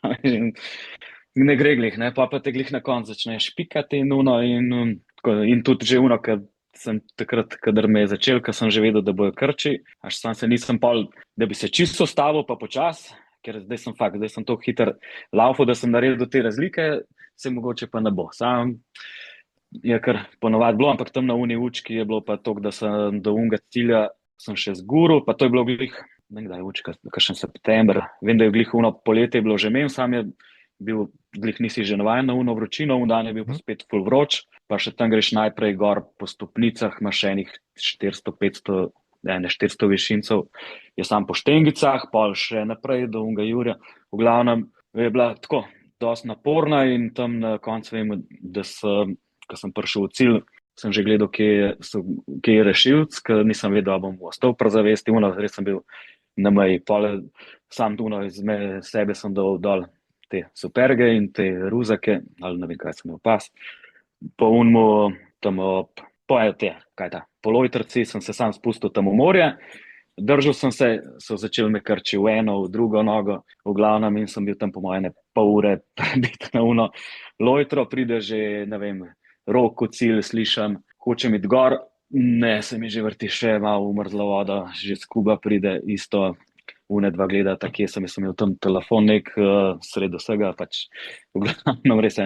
Ne gre glih, ne, pa te glih na koncu začneš pikati in uno in tudi že uno, ker sem takrat, kadar me je začel, ker sem že vedel, da bojo krči, až sam se nisem pol, da bi se čisto stavil pa počas, ker zdaj sem tako hiter laufal, da sem naredil do te razlike, se mogoče pa ne bo. Sam je kar ponovadi bilo, ampak tam na uni učki je bilo pa to, da sem do unga cilja sem še zguril, pa to je bilo glih, nekdaj učka, kakšen september, vem, da je glih uno poletje je bilo že men, sam je bil, glih nisi že navajen na uno vročino, un dan je bil pa spet ful vroč, pa še tam greš najprej gor po stopnicah, imaš enih 400, 500, ne, 400 višincev, je sam po štengicah, pol še naprej do unga Jurja. V glavnem je bila tako, dosti naporna in tam na koncu vem, da ko sem prišel v cilj, sem že gledal, kje je rešilc, ker nisem vedel, da bom ostal pri zavesti, res sem bil na meji, pol sam iz sebe sem dol te superge in te ruzake, ali ne vem, kaj sem imel pas, po unmu tam po lojtrci sem se sam spustil tam v morje, držal sem se, so začeli me krči v eno, v drugo nogo, v glavnem in sem bil tam po moje pol ure prebit na uno lojtro, pride že, ne vem, rok v cilj, slišam, hočem iti gor, ne, se mi že vrti še malo umrzla voda, že skuba pride isto, une dva gledata, kje sem imel tam telefon nek sred vsega, pač v glavnem res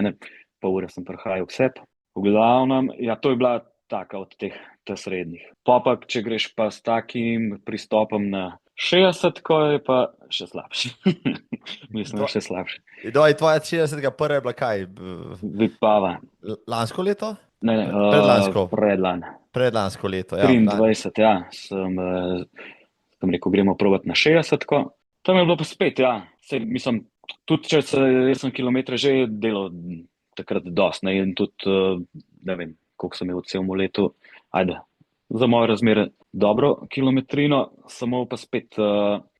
pol ure sem prihajal k sebi. V glavnem, ja, to je bila taka od teh srednjih. Pa, če greš pa s takim pristopom na 60, ko je pa še slabše. Mislim, še slabše. Tvoja 60. prva je bila kaj? Vipava. Lansko leto? Ne, predlansko leto, ja. 23, ja, sem rekel, gremo probat na 60. Tam je bilo pa spet, ja. Mislim, tudi če jaz sem kilometre že delal takrat dosti, ne, in tudi, ne vem, koliko sem imel v celem letu, ajde, za moje razmere dobro kilometrino, samo pa spet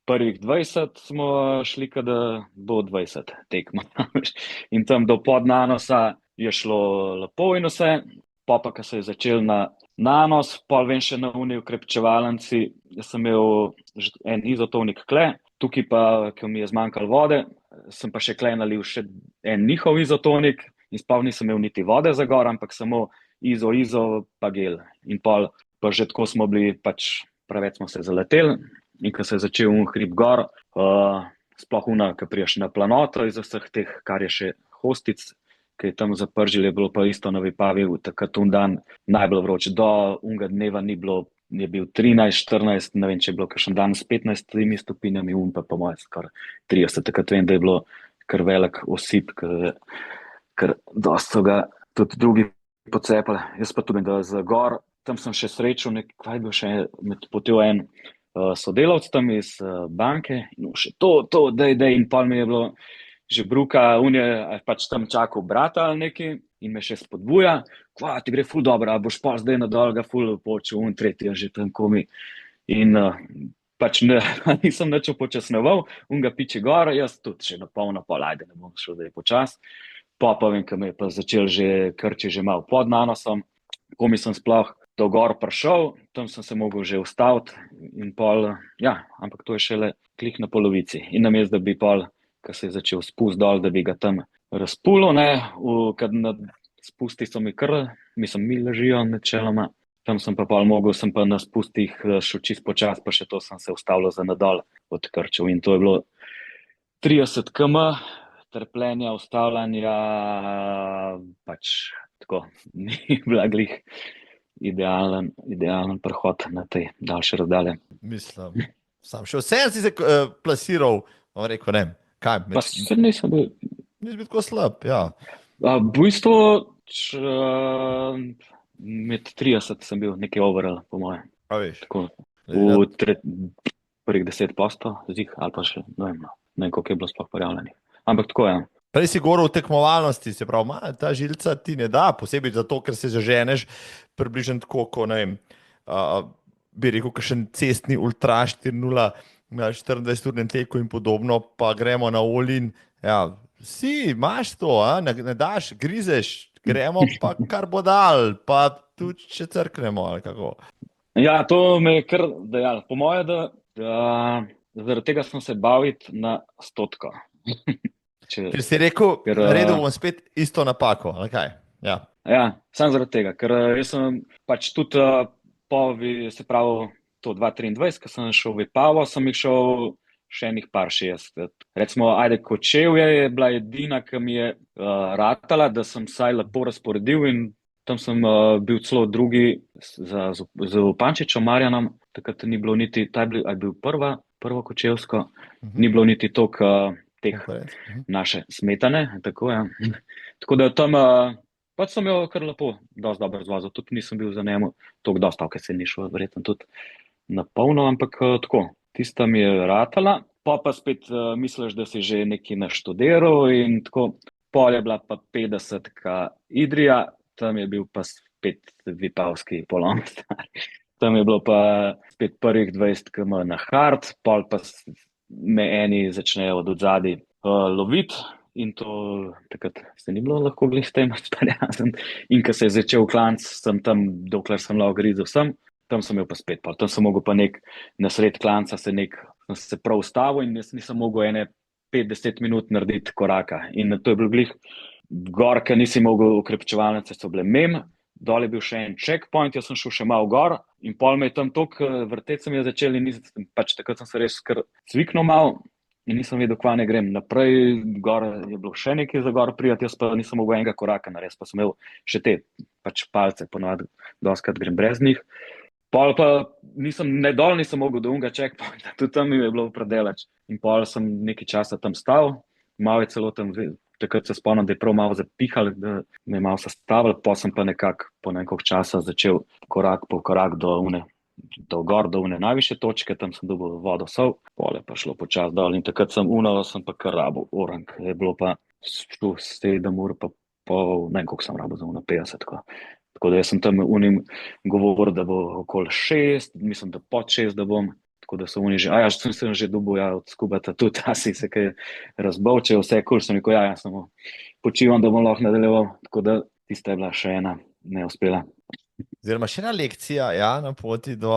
prvih 20 smo šli, kada bo 20 tekma. In tam do Podnanosa je šlo lepo in vse, pa ko se je začel na Nanos, pol vem še na uni ukrepčevalnici, jaz sem imel en izotonik kle, tukaj pa, ko mi je zmanjkalo vode, sem pa še kle nalil še en njihov izotonik in sploh nisem imel niti vode za gor, ampak samo izo pa gel. In pol pa že tako smo bili, pač preveč smo se zaleteli in ko se je začel hrib gor, sploh ko priješ na planoto iz vseh teh, kar je še Hostic, ki je tam zapržil, je bilo pa isto na Vipavi, takrat dan najbolj vroč, do unga dneva ni bilo, je bil 13, 14, ne vem, če je bilo kakšen dan s 15 stopinjami, pa po moje skoraj 30, takrat vem, da je bilo kar velik osip, ker dosti so ga tudi drugi pocepali. Jaz pa tudi, da za gor, tam sem še srečal, kaj je bil še med potjo en sodelavc tam iz banke, in še to, dej, in pol mi je bilo že bruka, on je pač tam čakal brata ali nekaj in me še spodbuja, kva, ti gre ful dobro, a boš pa zdaj na dol ga ful počel, on tretji je že tam komi. In pač nisem nič upočasnjeval, on ga piče gor, jaz tudi še na polno, ajde, ne bom šel zdaj počas. Pa vem, ko me je pa začel že krči že malo pod Nanosom, komi sem sploh do gor prišel, tam sem se mogel že ustaviti in pol, ja, ampak to je šele klik na polovici. In namesto, da bi pol, ko se je začel spust dol, da bi ga tam razpulil, kad na spusti so mi mi ležijo načeloma, tam sem pa pol mogel, sem pa na spustih šel čist počas, pa še to sem se ustavljal za nadol od krčev in to je bilo 30 km trpljenja, ustavljanja, pač tako, ni bila glih idealen prehod na tej daljše razdalje. Mislim, sam še vse si se plasiral, rekel, ne, kaj? Pa se nisem bil. Nisi bil tako slab, ja. V bistvu med 30 sem bil nekaj overall, po moje. A veš. Tako, v prvih 10%, ali pa še, ne vem, koliko je bilo sploh prijavljenih. Ampak tako je. Prej si govoril o tekmovalnosti, se pravi, ta žilca ti ne da, posebej zato, ker se zaženeš približno tako, ko ne vem, bi rekel, kakšen cestni ultra 4.0 na 24-urnem teku in podobno, pa gremo na all-in. Ja, imaš to, ne daš, grizeš, gremo pa kar bo dal, pa tudi če crknemo ali kako. Ja, to me je kar dejalo. Po moje, da zaradi tega sem se bavit na 100. Če, Ker si rekel, ker, naredil bom spet isto napako, ali kaj? Ja. ja, sam zaradi tega, ker jaz sem pač tudi se pravi, to 2023, ko sem šel v Ipavo, sem jih šel še enih par 60. Recimo, ajde, Kočevje je bila edina, ki mi je ratala, da sem saj lepo razporedil in tam sem bil celo drugi z Pančičem Marjanom, takrat ni bilo niti, ta je bil prvo Kočevsko, ni bilo niti toliko teh Konkurenc. naše smetane, tako je. Tako da tam pač sem jo kar lepo, dosti dobro zvozil, tudi nisem bil za njemu toliko dostav, ker se ni šlo verjetno tudi na polno, ampak tako, tista mi je ratala, pa spet misliš, da si že nekaj naštudiral in tako, pol je bila pa 50 Idrija, tam je bil pa spet vipavski polom star. Tam je bilo pa spet prvih 20 km na hard, pol pa me eni začnejo od odzadi loviti. In to takrat se ni bilo lahko glih s tem sprijazen. In ko se je začel klanc, sem tam, dokler sem lahko grizel sem, tam sem imel pa spet pol. Tam sem mogel pa na sred klanca sem se prav ustavil in jaz nisem mogel ene 5-10 minut narediti koraka. In to je bil glih gor, ker nisi mogel, ukrepčevalnice so bile mem, dol je bil še en checkpoint, jaz sem šel še malo gor in pol me je tam toliko vrteti se mi je začeli in pač takrat sem se res kar cviknil malo. In nisem vedel, kva ne grem naprej, gor je bilo še nekaj za gor prijati, jaz pa nisem mogel enega koraka narediti, pa sem imel še te pač palce, ponovadi doskrat grem brez njih. Pol pa ne dol nisem mogel do unga checkpointa, tudi tam mi je bilo predelač. In pol sem nekaj časa tam stal, malo je celo tam, takrat se spomnim, da je prav malo zapihal, da me je malo sestavil, pa sem pa nekako po nekaj časa začel korak po korak do gor, do une najvišje točke, tam sem dobil vodo sol, pole pa šlo počas dol in takrat sem pa kar rabil orang, je bilo pa 7 ur pa pol, ne vem, koliko sem rabil za 50, tako da jaz sem tam unim govoril, da bo okoli 6, mislim, da pod 6, da bom, tako da so oni že, sem že dobil od skubata tudi, si se kaj razbavčil, vse kul, sem rekel, ja, samo počivam, da bom lahko nadaljeval, tako da tista je bila še ena neuspela. Oziroma, še ena lekcija na poti do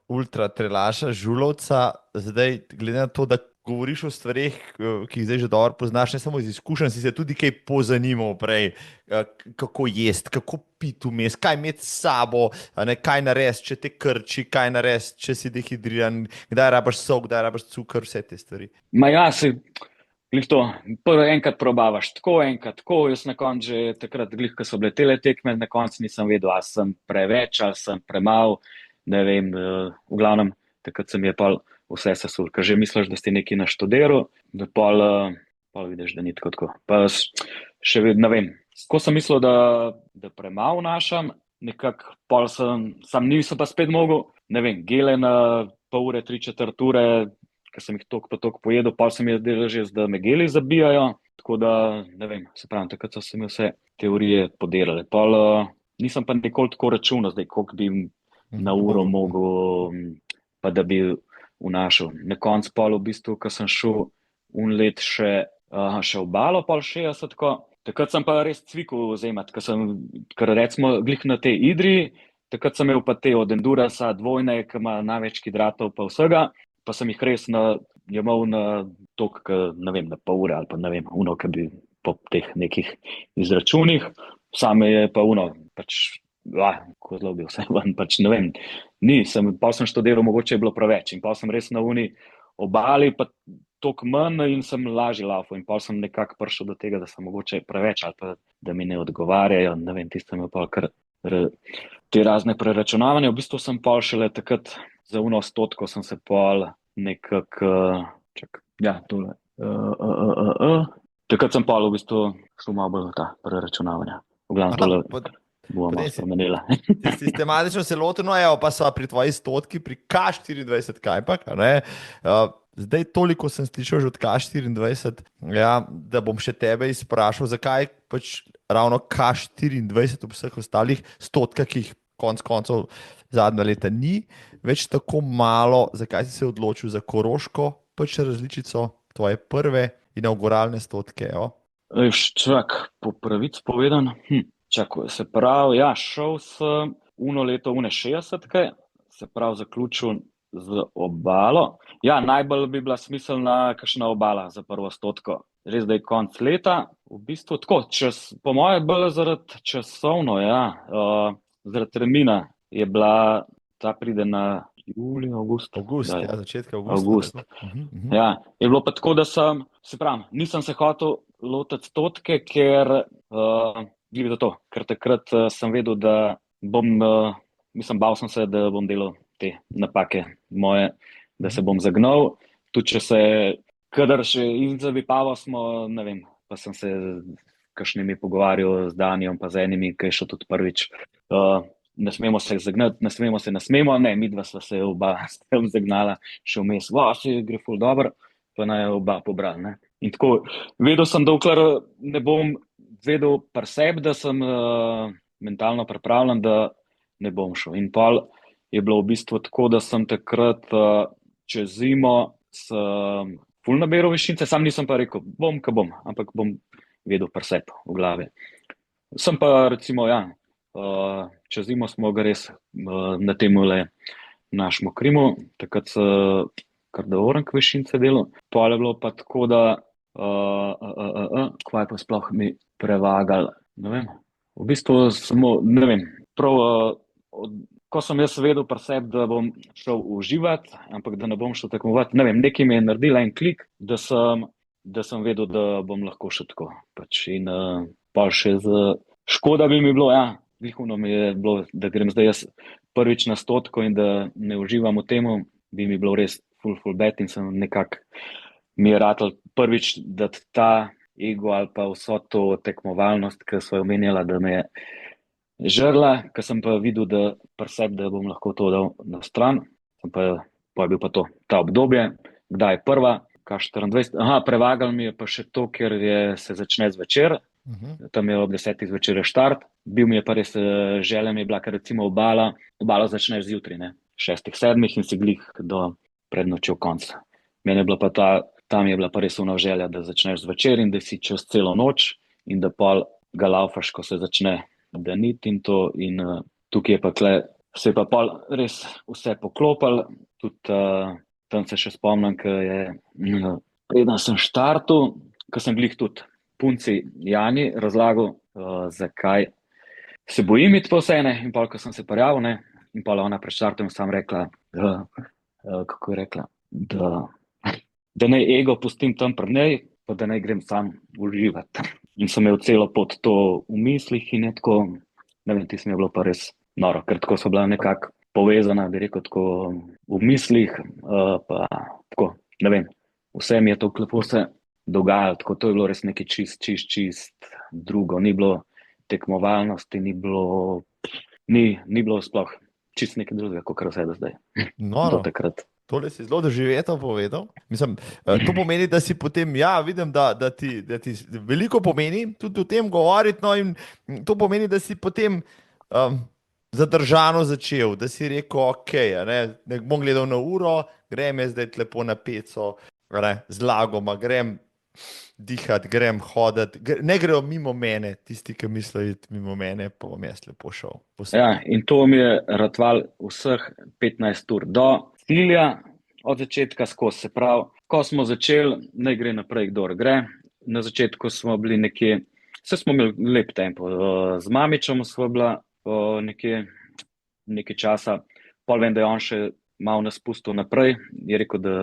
ultra trelaša Žulovca. Zdaj, glede na to, da govoriš o stvareh, ki jih zdaj že dobro poznaš, ne samo iz izkušenj, si se tudi kaj pozanimal prej, kako jesti, kako piti vmes, kaj imeti s sabo, kaj narediti, če te krči, kaj narediti, če si dehidriran, kdaj rabiš sol, kdaj rabiš cukor, vse te stvari. Glih to, prvo enkrat probavaš tako, enkrat tako, jaz na koncu že takrat, glih, ko so bile tele tekme, na koncu nisem vedel, ali sem preveč, ali sem premal, ne vem, v glavnem, takrat se mi je pol vse sesul, ker že misliš, da si nekaj naštudiral, da pol vidiš, da ni tako. Pa še vedno, ne vem, ko sem mislil, da premal našam, nekako pol sam nisem pa spet mogel, ne vem, gele na pol ure, 3/4 ure, ker sem jih toliko pojedel, pa sem jaz delal že, da me geli zabijajo, tako da, ne vem, se pravim, takrat so se mi vse teorije podelale. Pol nisem pa nikoli tako računal, zdaj, koliko bi na uro mogel, pa da bi vnašal. Na koncu pol v bistvu, ko sem šel let še obalo, pol 60, takrat sem pa res cvikal vzemati, ker recimo glih na tej Idriji, takrat sem imel pa te od Endurasa dvojne, ki ima največ hidratov pa vsega, pa sem jih res jemal na toliko, ne vem, na pol ure ali pa ne vem, ki bi po teh nekih izračunih, same je pa pač, ko zelo bil vse ven, pač ne vem, pa sem študiral, mogoče je bilo preveč in pa sem res na obali, pa toliko manj in sem lažje laufal in pa sem nekako prišel do tega, da sem mogoče preveč ali pa da mi ne odgovarjajo, ne vem, tisto mi je pa kar te razne preračunavanja, v bistvu sem pa šele takrat za 100 sem se pol nekako, tole, takrat sem pol v bistvu šel malo bolj v ta preračunavanja. V glavnem tole bomo malo spremenila. Sistematično se lotimo, pa so pri tvoji 100 pri K24 kajpak, ne? Zdaj toliko sem slišal že od K24, da bom še tebe izprašal, zakaj pač ravno K24 v vseh ostalih 100, ki jih konec koncev zadnja leta ni, več tako malo, zakaj si se odločil za Koroško, pač različico tvoje prve inauguralne 100, Čak, po pravici povedano, Čakaj, se pravi, ja, šel sem uno leto, une 60-ke, se pravi, zaključil z obalo. Ja, najbolj bi bila smiselna kakšna obala za prvo stotko. Res, da je konc leta, v bistvu tako, po moje bolj zaradi časovno, ja, zaradi termina je bila, ta pride na julij, avgust. Avgust, Kdaj? ja, začetka avgusta. Avgust. tako. Ja, je bilo pa tako, da se pravi, nisem se hotel lotiti stotke, ker glede na to, ker takrat sem vedel, da bom, bal sem se, da bom delal te napake moje, da se bom zagnal. Tudi če se, kadar še in zavipaval smo, ne vem, pa sem se kakšnimi pogovarjal z Danijom, pa z enimi, ki je šel tudi prvič. Ne smemo se zagnati, ne smemo, ne, midva sva se oba s tem zagnala, še vmes, se gre ful dobro, pa naj oba pobral, ne. In tako, vedel sem, dokler ne bom vedel pri sebi, da sem mentalno pripravljen, da ne bom šel. In pol je bilo v bistvu tako, da sem takrat čez zimo ful naberal višince, sam nisem pa rekel, bom, ka bom, ampak bom vedel pri sebi v glavi. Sem pa recimo, ja, čez zimo smo ga res na temule našemu Krimu, takrat se kar da orank višince delal. Pol je bilo pa tako, da kva je pa sploh mi prevagal, ne vem, v bistvu samo, ne vem, prav, ko sem jaz vedel pri sebi, da bom šel uživati, ampak da ne bom šel tekmovati, ne vem, nekaj mi je naredila en klik, da sem vedel, da bom lahko še tako. Pač in pa še škoda bi mi bilo, ja, vihuno mi je bilo, da grem zdaj jaz prvič na stotko in da ne uživam v temu, bi mi bilo res ful bad in sem nekako mi je ratal prvič, da ta ego ali pa vso to tekmovalnost, ki so jo omenjala, da me je žrla, ker sem pa videl, da pri sebi, da bom lahko to dal na stran, pa je bil pa to, ta obdobje, kdaj je prva, K24, prevagal mi je pa še to, ker se začne zvečer, tam je ob 10 zvečer štart, bil mi je pa res želja mi je bila, ker recimo obalo začneš zjutraj, ne, 6-7 in si glih do prednočev konca. Meni je bila pa tam je bila pa res ona želja, da začneš zvečer in da si čez celo noč in da pol ga laufaš, ko se začne daniti in to, in tukaj je pa se je pa pol res vse poklopil, tudi tam se še spomnim, preden sem štartal, ko sem glih tudi punci Jani razlagal, zakaj se bojim iti po vse, in pol, ko sem se prijavil, ne, in pol ona pred štartom sam rekla, kako je rekla, da naj ego pustim tam pri njej, pa da naj grem sam uživati. In sem imel celo pot to v mislih in je tako, ne vem, tisto mi je bilo pa res noro, ker tako so bila nekako povezana, bi rekel, tako v mislih, pa tako, ne vem, vse mi je to lepo se dogajalo, tako to je bilo res nekaj čist drugo, ni bilo tekmovalnosti, ni bilo sploh čist nekaj drugega, kot vse do zdaj. Noro. Do takrat. Tole si zelo doživeto povedal. Mislim, to pomeni, da si potem, ja, vidim, da ti veliko pomeni tudi o tem govoriti, no, in to pomeni, da si potem zadržano začel, da si rekel, ok, ne bom gledal na uro, grem jaz zdaj lepo na peco, z lagoma, grem dihati, grem hoditi, ne grejo mimo mene, tisti, ki mislijo iti mimo mene, pa bom jaz lepo šel. Ja, in to mi je ratval vseh 15 ur do cilja, od začetka skozi, se pravi, ko smo začeli, naj gre naprej, kdor gre. Na začetku smo bili nekje, smo imeli lep tempo, z Mamičem smo bila nekaj časa, pol vem, da je on še malo nas pustil naprej, je rekel, da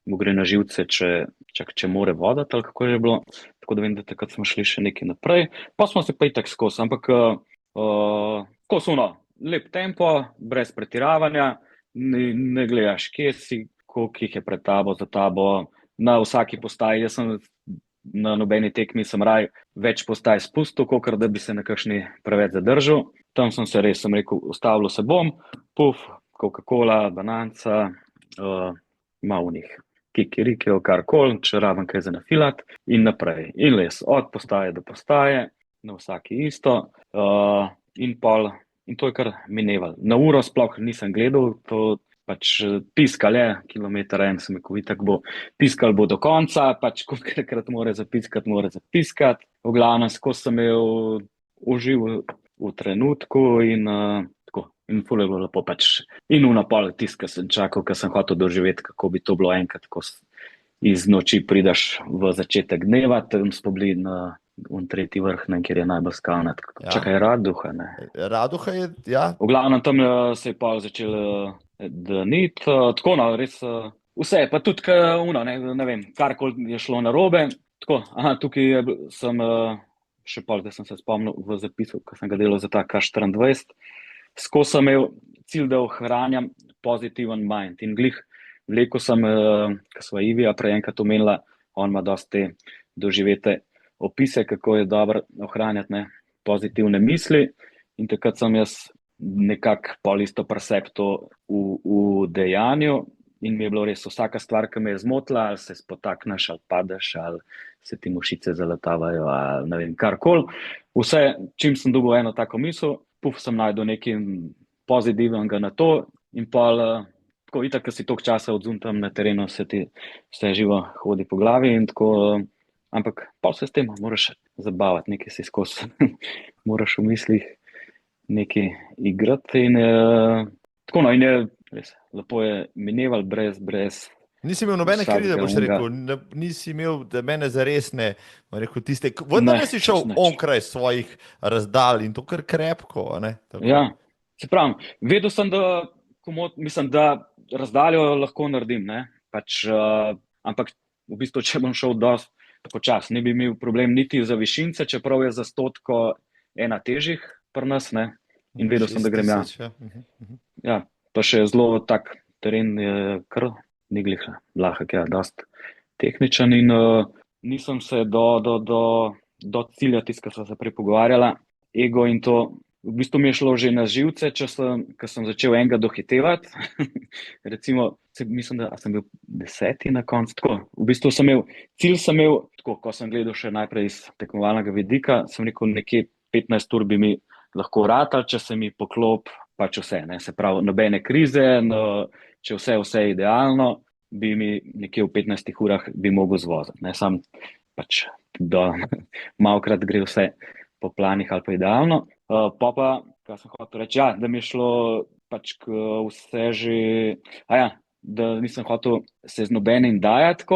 mu gre na živce, če more voditi, ali kako je bilo, tako da vem, da takrat smo šli še nekaj naprej, pa smo se pa itak skozi, ampak skozi lep tempo, brez pretiravanja, ne gledaš, kje si, koliko jih je pred tabo, za tabo, na vsaki postaji. Jaz sem na nobeni tekmi raj več postaj spustil, kakor da bi se na kakšni preveč zadržal. Tam sem rekel, ustavljal se bom, Coca-Cola, bananca, malo njih, kikirikev, karkoli, če rabim kaj za nafilat, in naprej. In les, od postaje do postaje, na vsaki isto, in to je kar mineval. Na uro sploh nisem gledal, to pač piskal je, kilometer en sem rekel, itak bo piskal bo do konca, pač kolikrat mora zapiskati. V glavnem, skozi sem imel užival v trenutku in tako. In ful je bilo lepo pač. In v napol tisto, ki sem čakal, ki sem hotel doživeti, kako bi to bilo enkrat, ko iz noči prideš v začetek dneva, tam smo bili na tretji vrh, ne, kjer je najbolj skalno. Ja. Čakaj, Raduha, ne. Raduha je, ja. V glavnem tam se je pa začel daniti, tako no, res vse, pa tudi ne vem, karkoli je šlo narobe. Tako, tukaj sem še pol, da sem se spomnil v zapisu, ko sem ga delal za ta K24, skozi sem imel cilj, da ohranjam pozitiven mind in glih vlekel sem, ko sva Ivija prej enkrat omenila, on ima dosti te doživete opise, kako je dobro ohranjati, ne, pozitivne misli. In takrat sem jaz nekako pol isto presepto v dejanju in mi je bilo res vsaka stvar, ki me je zmotila, ali se spotakneš, ali padeš, ali se ti mušice zaletavajo, ali ne vem, karkoli. Vse, čim sem dobil eno tako misel, sem najdel nekaj pozitivnega na to in pol, tako itak, ko si toliko časa odzunj tam na terenu, se ti vse živo hodi po glavi in tako, ampak pol se s tem moraš zabavati, nekaj si skozi, moraš v mislih nekaj igrati in tako no, in je res, lepo je mineval brez Nisi imel nobene krivde, boš rekel, nisi imel mene zares ne, rekel tiste, vendar si šel onkraj svojih razdalj in to kar krepko, ne? Tako. Ja, se pravim, vedel sem, mislim, da razdaljo lahko naredim, ne, pač, ampak v bistvu, če bom šel dosti počas, ne bi imel problem niti za višince, čeprav je za 100 ena težjih pri nas, ne, in vedel sem, da grem ja. Ja, pa še zelo tak teren je kar ni glih lahek, ja, dosti tehničen in nisem se do cilja tiska sva se prej pogovarjala, ego in to, v bistvu mi je šlo že na živce, ko sem začel enega dohitevati, recimo, mislim, da sem bil 10. na koncu, tako, v bistvu cilj sem imel, tako, ko sem gledal še najprej iz tekmovalnega vidika, sem rekel, nekje 15 ur bi mi lahko ratal, če se mi poklop, pač vse, ne, se pravi, nobene krize, no, če vse idealno, bi mi nekje v 15 urah bi mogel zvoziti, ne, sam pač malokrat gre vse po planih ali pa idealno. Pa, kaj sem hotel reči, ja, da mi je šlo pač vse že, da nisem hotel se z nobenim dajati,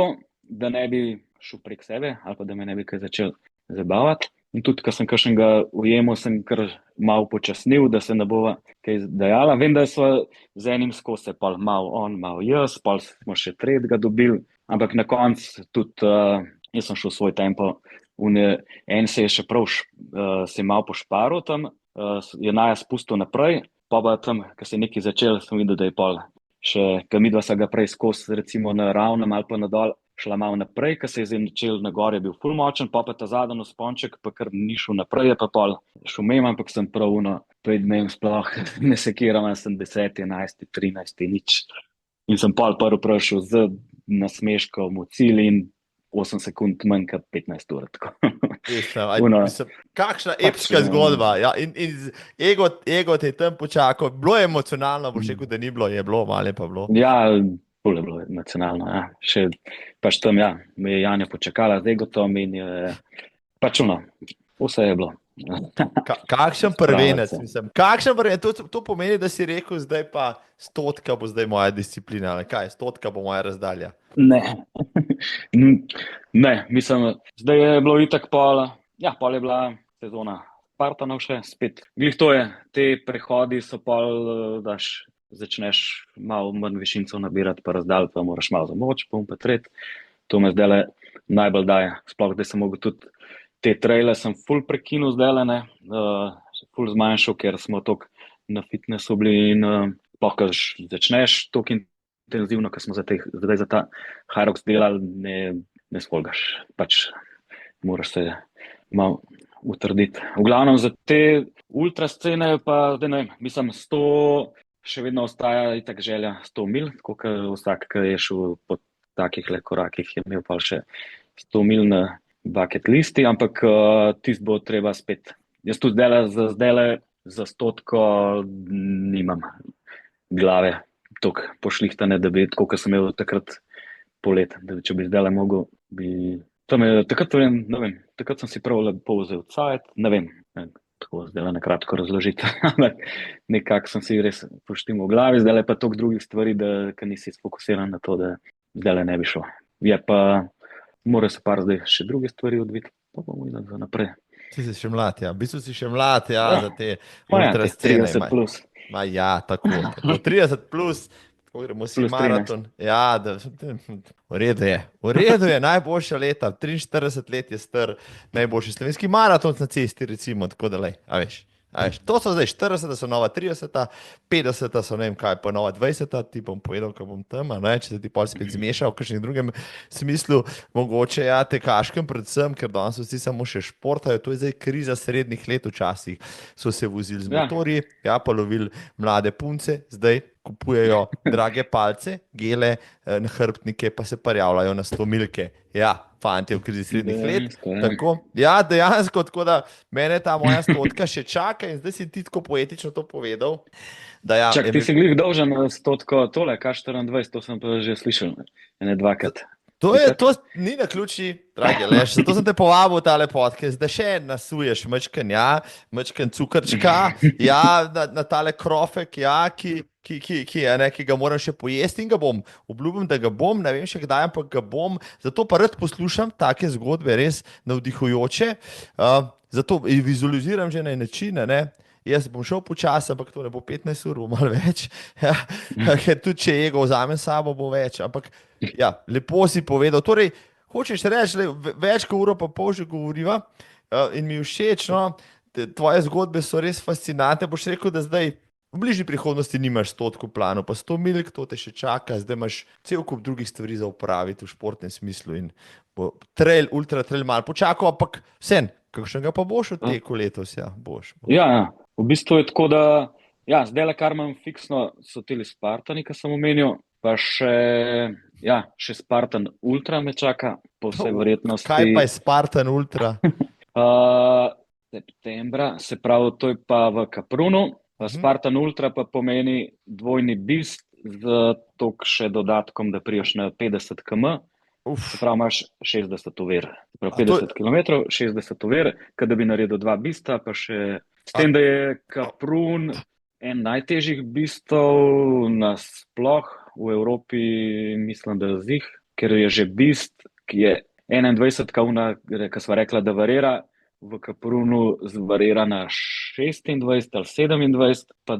da ne bi šel prek sebe ali pa da me ne bi kaj začel zabavati. In tudi, ko sem kakšnega ujemal, sem kar malo počasnil, da se ne bova kaj dajala. Vem, da so z enim skozi, pa malo on, malo jaz, pa smo še tretjega dobili, ampak na koncu tudi jaz sem šel svoj tempo. En se je še prav se je malo pošparil tam, je naja spustil naprej, pa tam, ko se je nekaj začel, sem videl, da je pol še, ko midva sa ga prej skozi, recimo na ravnem ali pa na dol, šla malo naprej, ko se je začel na gor, je bil ful močen, pa ta zadnji sponček, pa kar ni šel naprej, je pa pol šel mimo, ampak sem prav pred dnem sploh ne sekiram, sem 10, 11, 13, nič. In sem pol prvi prišel z nasmeškom v cilj in 8 sekund manj kot 15 ur. Kakšna epska zgodba. Ja, in ego te je tam počakal. Bilo je emocionalno, boš rekel, da ni bilo, je bilo, malo je pa bilo. Ja, bolj je bilo emocionalno. Ja. Še pač tam, ja, me je Janja počakala z egotom in je pač vse je bilo. Kakšen prvenec, mislim. Kakšen prvenec, to pomeni, da si rekel, zdaj pa 100 bo zdaj moja disciplina, ali kaj, 100 bo moja razdalja. Ne, mislim, zdaj je bilo itak pol je bila sezona Spartanov še spet. Glih to je, te prehodi so pol, daš, začneš malo manj višincev nabirati, pa razdalj, pa moraš malo zamoč, pa tret. To me zdaj najbolj daje, sploh da sem mogel tudi te traile sem ful prekinul zdaj, ful zmanjšal, ker smo toliko na fitnessu bili in sploh, ko začneš toliko intenzivno, ko smo zdaj za ta Hyrox delali, ne spolgaš. Pač moraš se malo utrditi. V glavnem za te ultra scene pa, zdaj ne vem, mislim 100, še vedno ostaja itak želja 100 mil, tako kot vsak, ki je šel po takih korakih, je imel pa še 100 mil na bucket listi, ampak tisto bo treba spet. Jaz tudi zdaj za 100 nimam glave toliko pošlihtane, da bi tako, kot sem imel takrat polet, da če bi zdaj mogel, takrat sem si prav lepo vzel cajt, ne vem, tako zdaj na kratko razložiti. Ampak nekako sem si res poštil v glavi, zdaj je pa toliko drugih stvari, da nisi sfokusiran na to, da zdaj ne bi šel. Je pa, mora se par zdaj še druge stvari odviti, pa bomo videli za naprej. Si še mlad, ja. V bistvu si še mlad, ja, Ja, za te ja, ultra teh scene. 30 plus, Ja, tako. 30 plus, tako gremo si plus 13. maraton. Ja, v redu je. V redu je, najboljša leta. 43 let je star, najboljši slovenski maraton na cesti, recimo, tako da lej, a veš. To so zdaj 40, so nova 30, 50 so ne vem kaj, pa nova 20, ti bom povedal, ko bom tam, ne, če se ti pol spet zmeša v kakšnem drugem smislu, mogoče ja, tekaškem predvsem, ker danes vsi samo še športajo, to je zdaj kriza srednjih let včasih, so se vozili z Ja. motorji, ja, pa lovili mlade punce, zdaj kupujejo drage palce, gele, nahrbtnike, pa se prijavljajo na 100 milke. Ja, fantje v krizi srednjih let. Dejansko, ja. Tako, ja, dejansko, tako da mene ta moja stotka še čaka in zdaj si ti tako poetično to povedal. Da ja, Čak, ti si glih dolžen 100 tole, K24, to sem pa že slišal, ene dvakrat. To ni na ključi, dragi Aleš, zato sem te povabil v tale podcast, da še nasuješ mečken, ja, mečken cukrčka, ja, na tale krofek, ja, ki ga moram še pojesti in ga bom. Obljubim, da ga bom, ne vem še kdaj, ampak ga bom. Zato pa rad poslušam take zgodbe, res navdihujoče. Zato vizualiziram že na načine, ne. Jaz bom šel počasi, ampak to ne bo 15 ur, bo malo več. Ja, ker tudi če ego vzamem s sabo, bo več. Ampak ja, lepo si povedal. Torej, hočeš reči, več kot uro pa pol že govoriva in mi všeč, no, tvoje zgodbe so res fascinantne. Boš rekel, da zdaj v bližnji prihodnosti nimaš 100 planu, pa 100 milk, to te še čaka, zdaj imaš cel kup drugih stvari za upraviti v športnem smislu in bo trail, ultra trail malo počakal, ampak vsem, kakšnega pa boš od teku letos, ja, boš. Ja, v bistvu je tako, da ja, zdaj le kar imam fiksno, so tili Spartani, ki sem omenil, pa še Spartan Ultra me čaka, po vsej verjetnosti. Kaj pa je Spartan Ultra? Septembra, se pravi, to je pa v Kaprunu. Spartan Ultra pa pomeni dvojni bist z tok še dodatkom, da priješ na 50 km. Se pravi, imaš 60 ovir. Se pravi, 50 km, 60 ovir, kad bi naredil 2 bista, pa še s tem, da je Kaprun en najtežjih bistov nasploh v Evropi, mislim, da zih, ker je že bist, ki je 21 kavna, ki sva rekla, da varira, v Kaprunu zvarira na 26 ali 27, pa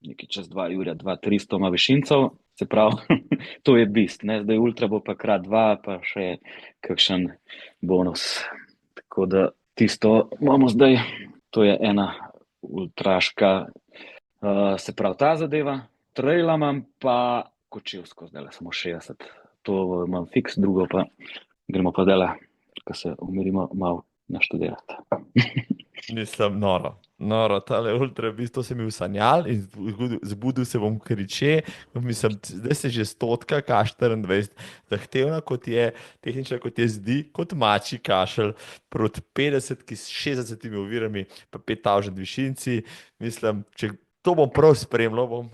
nekaj čez 2 ure, 2-300 ima višincev, se pravi, to je bist, ne? Zdaj ultra bo pa krat 2, pa še kakšen bonus. Tako da tisto imamo zdaj, to je ena ultraška, se pravi ta zadeva, traila imam pa kočevsko, zdaj samo 60, to imam fiks, drugo pa gremo pa zdaj, ko se umirimo malo naštudirati. Mislim, noro, tale ultra bist, to se mi usanjal in zbudil se bom kriče, mislim, zdaj se že 100 K24 zahtevna, kot je, tehnična kot je zdi, kot mači kašelj proti 50, ki s 60 ovirami, pa 5000 višinci, mislim, če to bom prav spremljal,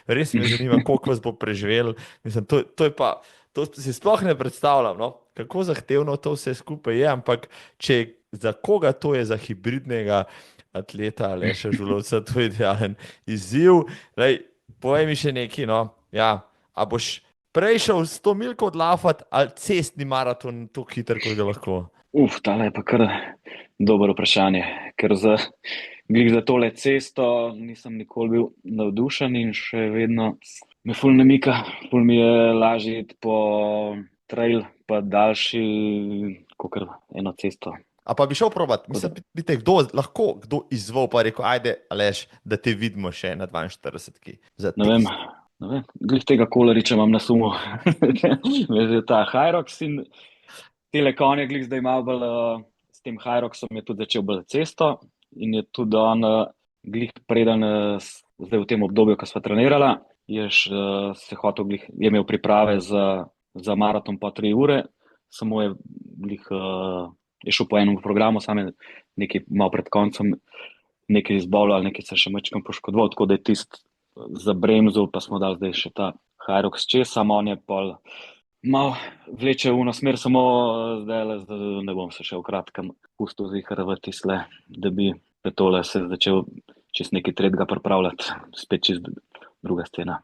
res me zanima, koliko vas bo preživel, mislim, to je pa, to si sploh ne predstavljam, no, kako zahtevno to vse skupaj je, ampak za koga to je, za hibridnega atleta Aleša Žulovca, to je idealen izziv. Lej, povej mi še nekaj, no, ja, a boš prej šel 100 milk odlafati ali cestni maraton tako hiter, kot ga lahko? Tale je pa kar dobro vprašanje, ker glih za tole cesto nisem nikoli bil navdušen in še vedno me ful ne mika, ful mi je lažje iti po trail, pa daljši, kakor eno cesto. A pa bi šel probat, mislim, bi te kdo izzval pa rekel, ajde, Aleš, da te vidimo še na 42. Ne vem, glih tega Kolariča imam na sumu. Ta Hyrox in tele konje glih zdaj malo bolj, s tem Hyroxom je tudi začel bolj cesto in je tudi on glih preden, zdaj v tem obdobju, ko sva trenirala, je imel priprave za maraton po 3 ure, samo je glih je šel po enem programu, sam je nekaj malo pred koncem nekaj izbolil ali nekaj se še mečkam poškodoval, tako da je tist zabremzal, pa smo dali zdaj še ta Hyrox čez, samo on je pol Malo vleče v eno smer, samo zdaj ne bom se še v kratkem pustil zihar v tisle, da bi tole se začel čez nekaj tretjega pripravljati, spet čez druga scena.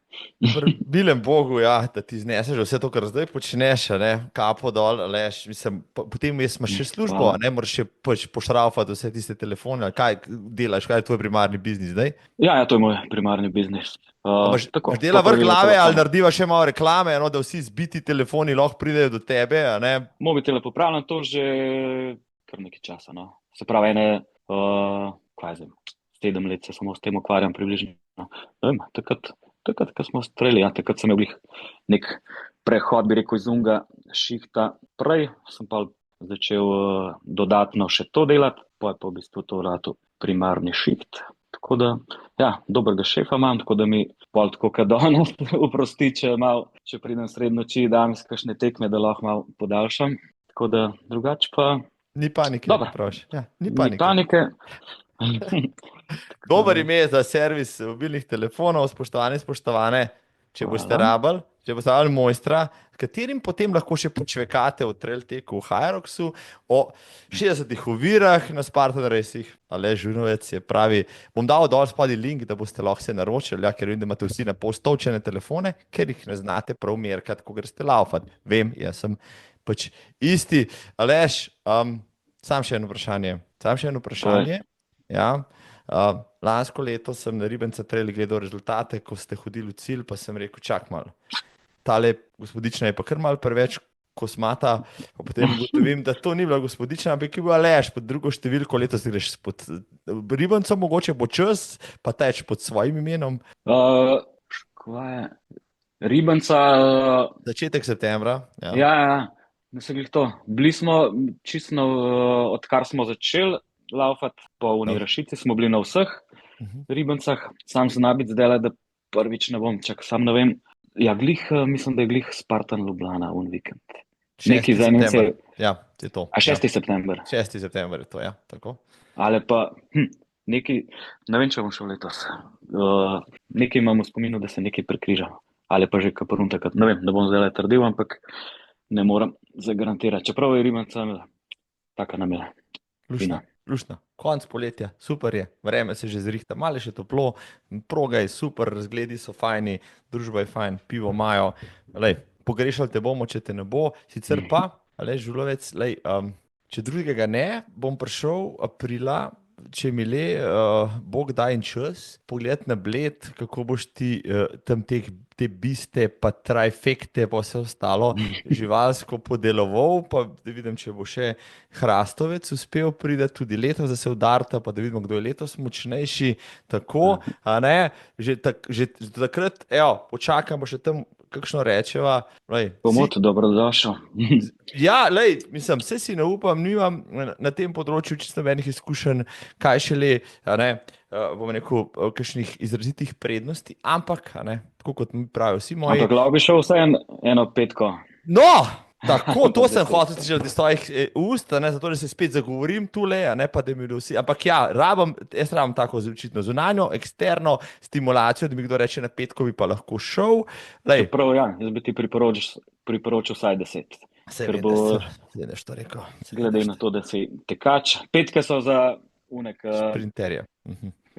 Bilem Bogu, ja, da ti zneseš vse to, kar zdaj počneš, a ne, kapo dol, leš, mislim, potem jaz imaš še službo, Hvala. a ne, moraš še pač pošraufati vse tiste telefone, ali kaj delaš, kaj je tvoj primarni biznis zdaj? Ja, to je moj primarni biznis. A imaš Tako, dela vrh popravila glave ali telefona. narediva še malo reklame, no, da vsi zbiti telefoni lahko pridejo do tebe, a ne? Mobitele popravljam to že kar nekaj časa. No. Se pravi, kaj zdaj, 7 let se samo s tem ukvarjam približno. No. Ne vem, takrat, ko smo streli, ja, takrat sem imel nek prehod, bi rekel, iz unga šihta. Prej sem pa začel dodatno še to delati, pa je pa v bistvu to ratu primarni šiht. Tako da, ja, dobrega šefa imam, tako da mi pol tako kot danes oprosti, če pridem sredi noči, dam iz kakšne tekme, da lahko malo podaljšam. Tako da drugače pa, Ni panike, dobro, praviš. Ja, ni ni panike. panike. Dober ime za servis mobilnih telefonov, spoštovane, spoštovane. Če boste Hvala. rabili, če boste rabili mojstra, s katerim potem lahko še počvekate v trail teku v Hyroxu, o 60 ovirah na Spartan Racih. Aleš Žunovec je pravi, bom dal dol spodaj link, da boste lahko se naročili, ja, ker vem, da imate vsi na pol stolčene telefone, ker jih ne znate prav merkati, ko greste laufati. Vem, jaz sem pač isti. Aleš, sam še eno vprašanje. Ja. Lansko leto sem na Ribenca Trail gledal rezultate, ko ste hodili v cilj, pa sem rekel, čak malo. Tale gospodična je pa kar malo preveč kosmata, pa potem ugotovim, da to ni bila gospodična, ampak je bila Aleš, pod drugo številko, letos greš pod Ribencem, mogoče bo čas, pa teč pod svojim imenom. Kaj je? Ribanca, Začetek septembra. Ja. ja, ne se glih to. Bili smo čisto, odkar smo začeli laufati po Unirašici, smo bili na vseh Ribancah, sam se nabiti zdaj, da prvič ne bom, čak sam ne vem. Ja, mislim, da je glih Spartan Ljubljana un vikend. 6. Neki zanimiv september. Ja, je to. A 6. september. 6. september je to, ja, tako. Ali pa neki, ne vem, če bom šel letos. Nekaj imam v spominu, da se nekaj prekriža. Ali pa že kaprun takrat. Ne vem, ne bom zdaj trdil, ampak ne morem zagarantirati. Čeprav je Ribanca taka namela. Luštno. Konc poletja, super je. Vreme se že zrihta, malo je še toplo, proga je super, razgledi so fajni, družba je fajn, pivo imajo. Lej, pogrešali te bomo, če te ne bo. Sicer pa, Aleš Žulovec, lej, če drugega ne, bom prišel aprila, če mi le Bog da en čas, pogled na Bled, kako boš ti tam te biste, pa trajfekte, pa vse ostalo živalsko podeloval, pa da vidim, če bo še Hrastovec uspel priti tudi letos, da se udarta, pa da vidimo, kdo je letos močnejši, tako, a ne, že takrat, evo, počakamo še tam, kakšno rečeva. Pomoč, dobrodošel. Ja, lej, mislim, vse si ne upam, nimam na tem področju čisto nobenih izkušenj, kaj šele, bom rekel, kakšnih izrazitih prednosti, ampak, tako kot mi pravijo vsi moji. Ampak lahko bi šel vse eno petko. No, tako, to sem hotel slišati iz tvojih ust, zato da se spet zagovorim tule, pa da mi vsi. Ampak ja, jaz rabim tako očitno zunanjo, eksterno stimulacijo, da mi kdo reče na petko bi pa lahko šel. Prav, ja, jaz bi ti priporočil vsaj 10. Ker bo, to rekel. Glede na to, da si tekač. Petke so za unek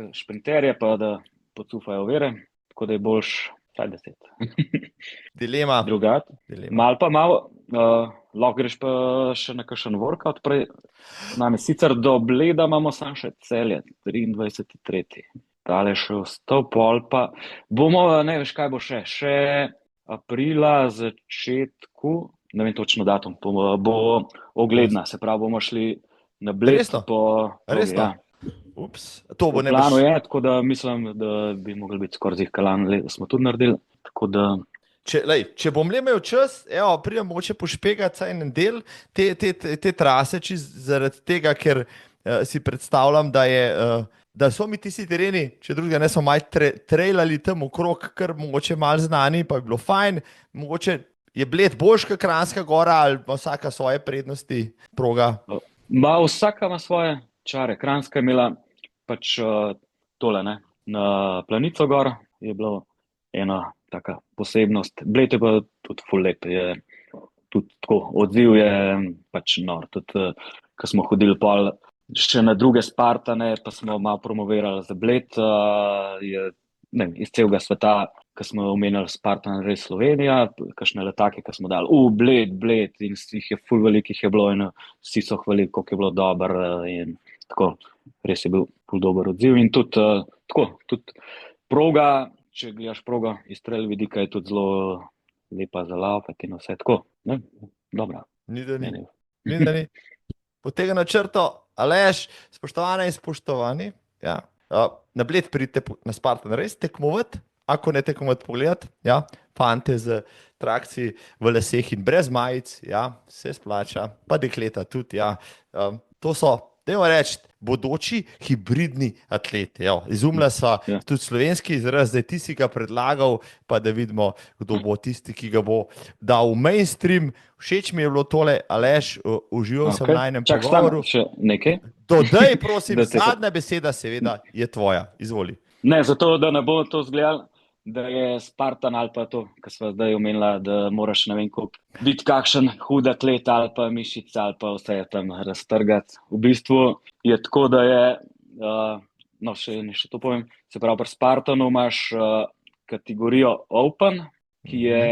šprinterje, pa da pocufajo vere, tako da je boljš vsaj 10. Dilema. Drugat. Mal pa malo, lahko greš pa še na kakšen workout prej. Sicer do Bleda imamo samo še Celje, 23.3. Tale še ostal, pol pa bomo, ne veš kaj bo še aprila začetku, ne vem točno datum, bo ogledna, se pravi bomo šli na Bled. Resno? Ja. Ups, to bo v planu je, tako da mislim, da bi mogli biti skoraj zihkalan, da smo tudi naredili, tako da... Če bom le imel čas, pridem mogoče pošpegati saj en del te trase, zaradi tega, ker si predstavljam, da so mi tisti tereni, če drugega ne so malo trailali tam okrog, kar mogoče malo znani, pa je bilo fajn, mogoče je Bled boljš kot Kranjska Gora ali ima vsaka svoje prednosti proga? Vsaka ima svoje čare. Kranjska je imela pač tole, ne, na Planico gor je bilo ena taka posebnost. Bled je pa tudi ful lep, je tudi tako, odziv je pač nor. Tudi, ko smo hodili pol še na druge Spartane, pa smo malo promovirali za Bled, je ne, iz celega sveta, ko smo omenjali Spartan res Slovenija, kakšne letake, ko smo dali, Bled, in jih je ful velikih je bilo in vsi so hvalili, koliko je bilo dobro in tako, res je bil ful dober odziv in tudi tako, tudi proga, če gledaš progo iz trail vidika, je tudi zelo lepa za laufati in vse tako, ne, dobra. Ni da ni. Po tega načrto, Aleš, spoštovane in spoštovani, ja. Na Bled pridite na Spartan res tekmovati, ako ne tekmovati pogledati, ja. Fante z trakci v laseh in brez majic, ja, se splača, pa dekleta tudi, ja. To so, dajmo reči, bodoči hibridni atleti. Izumila sva tudi slovenski izraz, zdaj ti si ga predlagal, pa da vidimo, kdo bo tisti, ki ga bo dal v mainstream. Všeč mi je bilo tole, Aleš, užival sem na enem pogovoru. Še nekaj? Dodaj, prosim, zadnja beseda seveda je tvoja. Izvoli. Ne, zato, da ne bo to zgledal, da je Spartan ali pa to, kar sva zdaj omenila, da moraš ne vem koliko biti kakšen hud atlet ali pa mišica ali pa vse tam raztrgati. V bistvu je tako, da je, no še to povem, se pravi pri Spartanu imaš kategorijo Open, ki je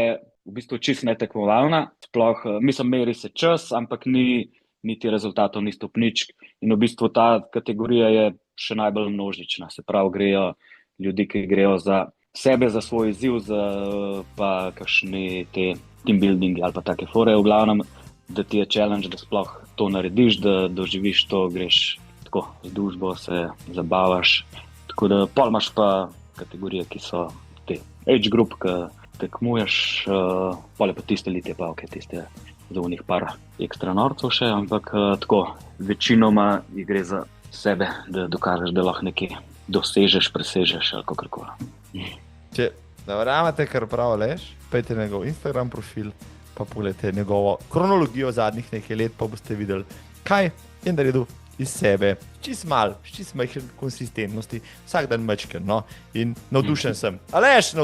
v bistvu čisto netekmovalna, sploh, mislim, meri se čas, ampak niti rezultatov, ni stopničk in v bistvu ta kategorija je še najbolj množična, se pravi grejo ljudi, ki grejo za sebe, za svoj izziv, pa kakšni te team building ali pa take fore, v glavnem, da ti je challenge, da sploh to narediš, da doživiš to, greš tako z družbo, se zabavaš, tako da pol imaš pa kategorije, ki so te age group, ki tekmuješ, pol je pa tiste elite, pa ok, tiste za unih par ekstra norcev še, ampak tako, večinoma gre za sebe, da dokažeš, da lahko nekaj dosežeš, presežeš ali kakorkoli. Če ne verjamete, kar prav Aleš, pejte njegov Instagram profil, pa pogledajte njegovo kronologijo zadnjih nekaj let, pa boste videli, kaj je naredil iz sebe, čist majhen konsistentnosti, vsak dan mečken, no, in navdušen sem. Aleš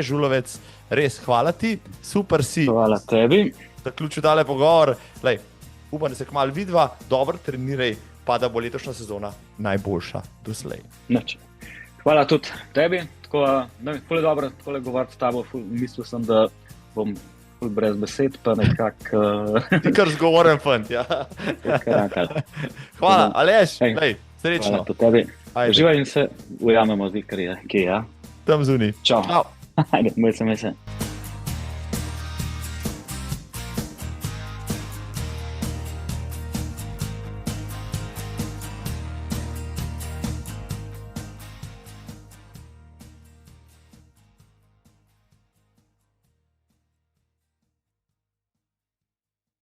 Žulovec, res hvala ti, super si. Hvala tebi. Zaključil tale pogovor, upam, da se kmalu vidva, dobro treniraj, pa da bo letošnja sezona najboljša doslej. Hvala tudi tebi, tako ful je dobro, takole govoriti s tabo, mislil sem, da bom ful brez besed, pa nekako... Ti kar zgovoren fant, ja. Hvala, Aleš, srečno. Hvala tudi tebi. Uživaj in se ujamemo zdaj, kar je, kje, ja. Tam zunaj. Čau. Ajde, moj se.